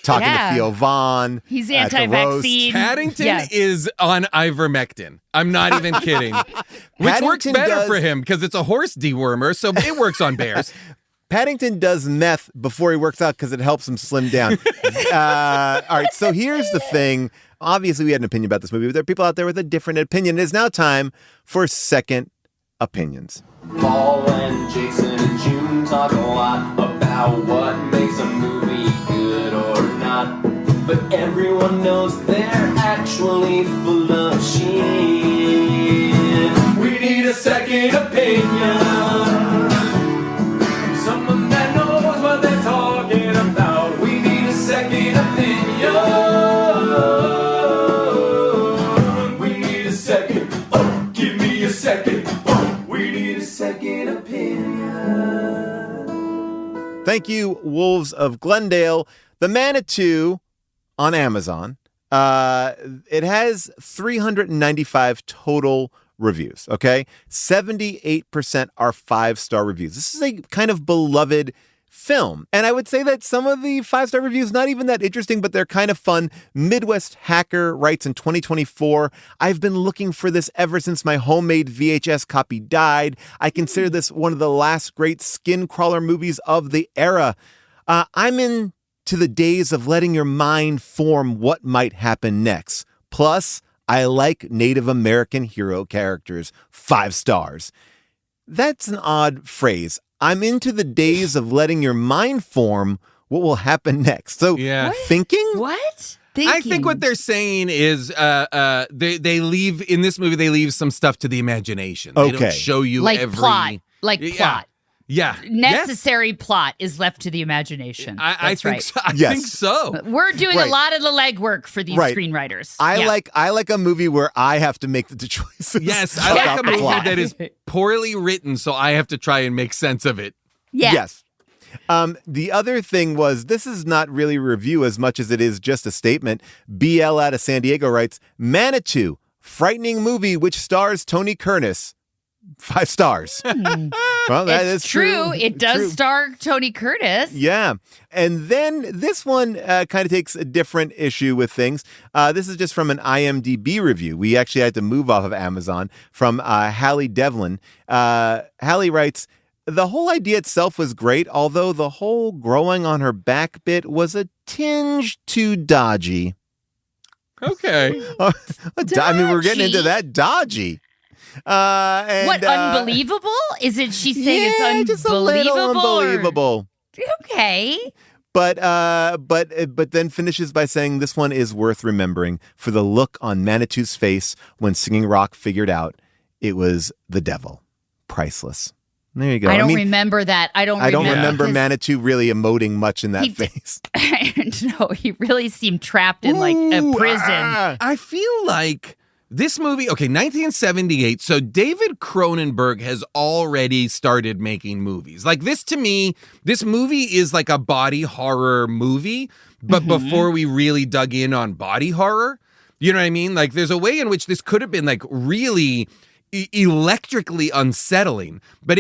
talking to Theo Vaughn. He's anti-vaccine. Paddington is on ivermectin. I'm not even kidding. Which works better for him because it's a horse dewormer, so it works on bears. Paddington does meth before he works out because it helps him slim down. All right, so here's the thing. Obviously, we had an opinion about this movie, but there are people out there with a different opinion. It is now time for second opinions. Paul and Jason and June talk a lot about what makes a movie good or not. But everyone knows they're actually full of shit. We need a second opinion. Someone that knows what they're talking about. We need a second opinion. We need a second. Oh, give me a second. Oh, we need a second opinion. Thank you, Wolves of Glendale. The Manitou on Amazon. It has 395 total reviews, okay? 78% are 5-star reviews. This is a kind of beloved film. And I would say that some of the 5-star reviews, not even that interesting, but they're kind of fun. Midwest Hacker writes in 2024, I've been looking for this ever since my homemade VHS copy died. I consider this one of the last great skin crawler movies of the era. I'm into the days of letting your mind form what might happen next. Plus, I like Native American hero characters. 5 stars. That's an odd phrase. I'm into the days of letting your mind form what will happen next. So, thinking? What? I think what they're saying is they leave, in this movie, they leave some stuff to the imagination. They don't show you like every... plot. Like plot. Yeah. Necessary plot is left to the imagination. I think right. so. I think so. We're doing a lot of the legwork for these screenwriters. I like a movie where I have to make the choices. Yes, I like a movie that is poorly written, so I have to try and make sense of it. Yeah. Yes. The other thing was, this is not really a review as much as it is just a statement. BL out of San Diego writes, Manitou, frightening movie which stars Tony Curtis. 5 stars. Well, that is true. It does star Tony Curtis. Yeah. And then this one kind of takes a different issue with things. This is just from an IMDb review. We actually had to move off of Amazon from Hallie Devlin. Hallie writes, the whole idea itself was great, although the whole growing on her back bit was a tinge too dodgy. Okay. I mean, we're getting into that dodgy. What, unbelievable? Is it she's saying it's unbelievable? Just a little unbelievable. Okay. But then finishes by saying this one is worth remembering for the look on Manitou's face when Singing Rock figured out it was the devil. Priceless. There you go. I don't remember that. I don't remember Manitou really emoting much in that face. No, he really seemed trapped in like a prison. I feel like this movie, 1978, so David Cronenberg has already started making movies. Like this, to me, this movie is like a body horror movie, but before we really dug in on body horror, you know what I mean? Like there's a way in which this could have been like really electrically unsettling, but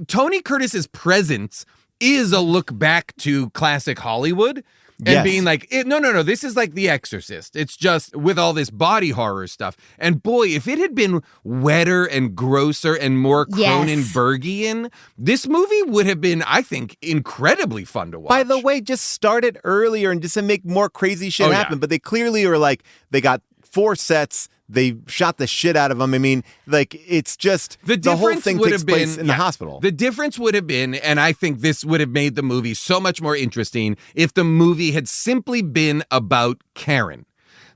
Tony Curtis's presence is a look back to classic Hollywood. And being like, no, this is like The Exorcist. It's just with all this body horror stuff. And boy, if it had been wetter and grosser and more Cronenbergian, this movie would have been, I think, incredibly fun to watch. By the way, just start it earlier and just to make more crazy shit happen. Yeah. But they clearly were like, they got 4 sets. They shot the shit out of them. I mean, like, it's just the whole thing takes place in the hospital. The difference would have been, and I think this would have made the movie so much more interesting if the movie had simply been about Karen.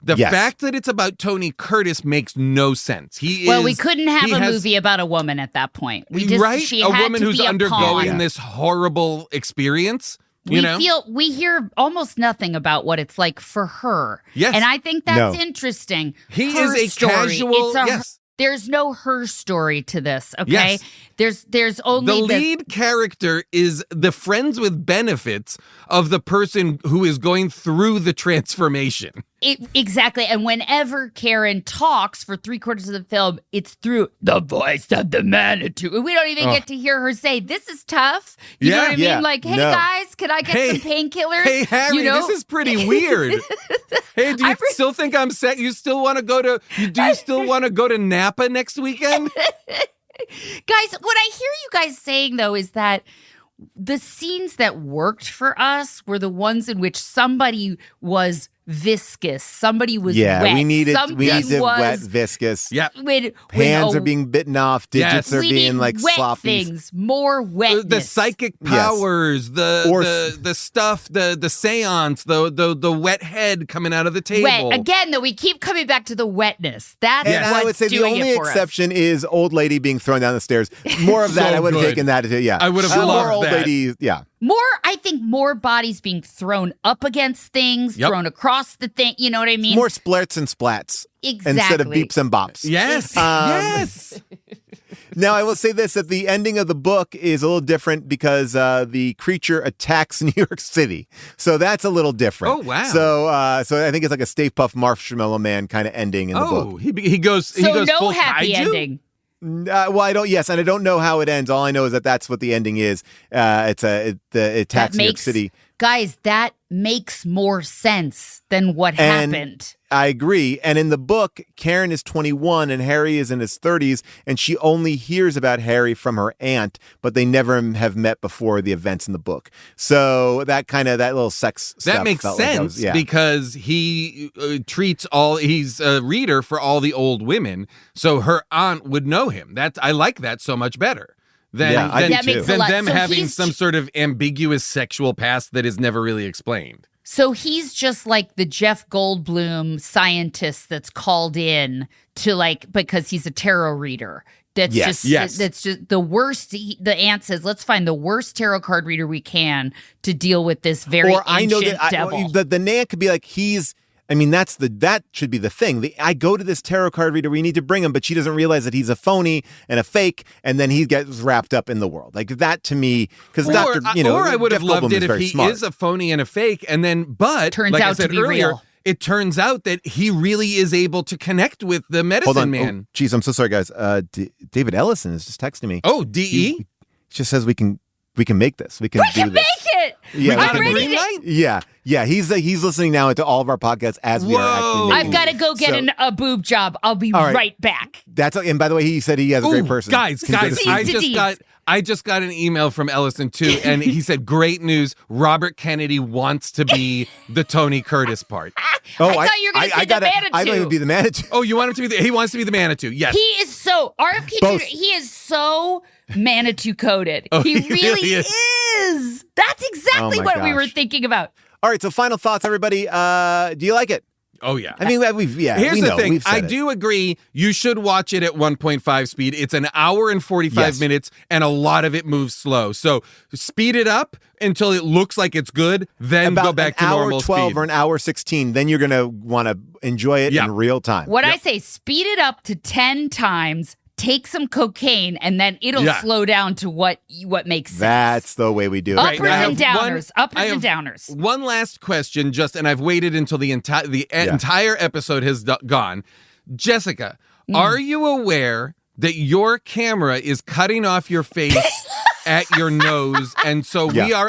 The fact that it's about Tony Curtis makes no sense. We couldn't have a movie about a woman at that point. She a had woman to who's be undergoing this horrible experience. We hear almost nothing about what it's like for her. Yes. And I think that's interesting. He is a casual, There's no her story to this, okay? Yes. There's only the lead character is the friends with benefits of the person who is going through the transformation. Exactly. And whenever Karen talks for 3/4 of the film, it's through the voice of the Manitou. We don't even get to hear her say, this is tough. You know what I mean? Like, hey, guys, can I get some painkillers? Hey, Harry, this is pretty weird. Hey, do you still think I'm set? You still want to go to, do you still want to go to Napa next weekend? Guys, what I hear you guys saying, though, is that the scenes that worked for us were the ones in which somebody was viscous, somebody was wet. we needed wet, viscous. Yeah, hands are being bitten off, digits are being like wet sloppy. Things, more wetness. The psychic powers, the stuff, the seance, the wet head coming out of the table. Wet. Again, though, we keep coming back to the wetness. That's and what's I would say the doing only it for exception is old lady being thrown down the stairs. More of that, I would have taken that. I would have loved more old that. lady. Yeah. I think more bodies being thrown up against things, thrown across the thing. You know what I mean? More splurts and splats. Exactly. Instead of beeps and bops. Yes. Yes. Now, I will say this, that the ending of the book is a little different because the creature attacks New York City. So that's a little different. Oh, wow. So I think it's like a Stay Puft Marshmallow Man kind of ending in the book. He goes no full happy kaiju? ending. Well, I don't. Yes, and I don't know how it ends. All I know is that that's what the ending is. It attacks New York City. Guys, that makes more sense than what happened. I agree. And in the book, Karen is 21 and Harry is in his 30s, and she only hears about Harry from her aunt, but they never have met before the events in the book. So that little sex stuff that makes felt sense like because he he's a reader for all the old women, so her aunt would know him. I like that so much better. Than them having some sort of ambiguous sexual past that is never really explained. So he's just like the Jeff Goldblum scientist that's called in to because he's a tarot reader. That's just the worst. The aunt says, let's find the worst tarot card reader we can to deal with this very ancient devil. The Nan could be like, that should be the thing. I go to this tarot card reader, we need to bring him, but she doesn't realize that he's a phony and a fake, and then he gets wrapped up in the world. Like that to me, because Dr. Or I would have Jeff loved Goldblum it if he smart. is a phony and a fake, and then, but turns like out I said to be earlier, real. It turns out that he really is able to connect with the medicine man. Geez, I'm so sorry, guys. David Ellison is just texting me. Oh, DE? He just says we can make this. We can do this. Make it. Yeah, we got a green light? Yeah. He's listening now to all of our podcasts as we are actually making I've got to go get a boob job. I'll be right back. And by the way, he said he has a great person. Guys, I just got an email from Ellison too, and he said, "Great news! Robert Kennedy wants to be the Tony Curtis part." I thought you were going to say the Manitou. I thought he would be the Manitou. Oh, you want him to be? He wants to be the Manitou. Yes. He is so RFK Jr. He is so Manitou coded. He really is. That's exactly what we were thinking about. All right, so final thoughts, everybody. Do you like it? Oh, yeah. I mean, Here's the thing. I do agree you should watch it at 1.5 speed. It's an hour and 45 minutes, and a lot of it moves slow. So speed it up until it looks like it's good, then go back to normal speed. An hour 12 or an hour 16, then you're going to want to enjoy it in real time. What I say, speed it up to 10 times, take some cocaine, and then it'll slow down to what makes sense. That's the way we do it. Uppers and downers. Uppers and downers. One last question, and I've waited until the entire episode has gone. Jessica, are you aware that your camera is cutting off your face at your nose? And so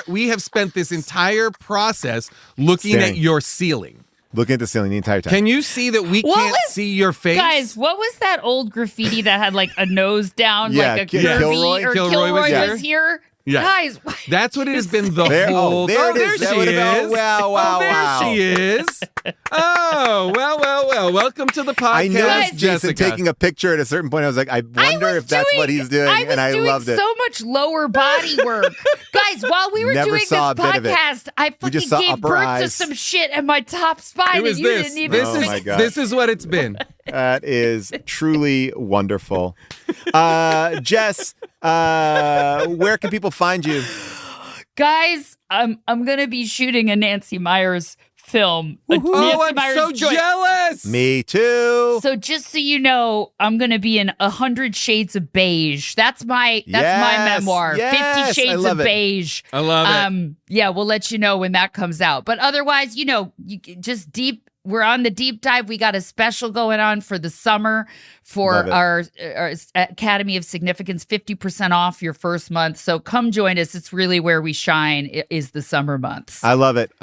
we have spent this entire process looking at your ceiling. Looking at the ceiling the entire time. Can you see that we can't see your face? Guys, what was that old graffiti that had a nose down, like a curvy, or Kilroy was here? Yeah. Guys, that's what it has been the whole. There she is. Wow. There she is. Oh, well. Welcome to the podcast, I noticed Jason Jessica. taking a picture at a certain point. I was like, I wonder if that's what he's doing, and I loved it. So much lower body work. Guys, while we were doing this podcast, I fucking gave birth to some shit in my top spine, and you didn't even. This is what it's been. That is truly wonderful. Jess, where can people find you? Guys, I'm gonna be shooting a Nancy Myers film. I'm so jealous. Me too. So just so you know, I'm gonna be in 100 Shades of Beige. That's my memoir. 50 Shades of Beige. I love it. Yeah, we'll let you know when that comes out. But otherwise, we're on the deep dive. We got a special going on for the summer for our Academy of Significance, 50% off your first month. So come join us. It's really where we shine, is the summer months. I love it.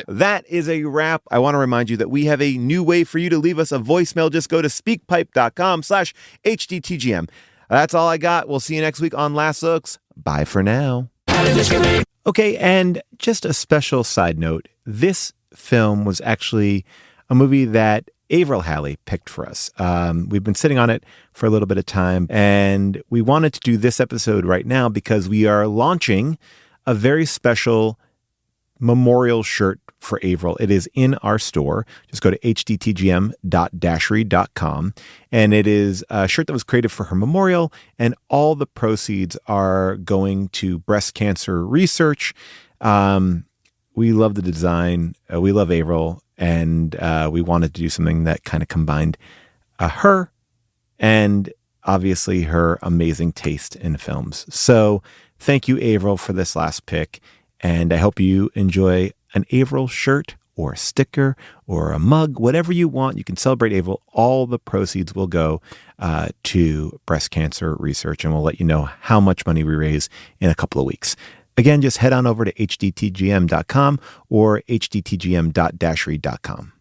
That is a wrap. I want to remind you that we have a new way for you to leave us a voicemail. Just go to speakpipe.com/HDTGM. That's all I got. We'll see you next week on Last Looks. Bye for now. Okay, and just a special side note. This film was actually a movie that Avril Halley picked for us. We've been sitting on it for a little bit of time, and we wanted to do this episode right now because we are launching a very special memorial shirt for Avril. It is in our store. Just go to hdtgm.dashery.com, and it is a shirt that was created for her memorial, and all the proceeds are going to breast cancer research. We love the design. We love Avril. And we wanted to do something that kind of combined her and obviously her amazing taste in films. So thank you, Avril, for this last pick. And I hope you enjoy an Avril shirt or a sticker or a mug, whatever you want. You can celebrate Avril. All the proceeds will go to breast cancer research, and we'll let you know how much money we raise in a couple of weeks. Again, just head on over to hdtgm.com or hdtgm.read.com.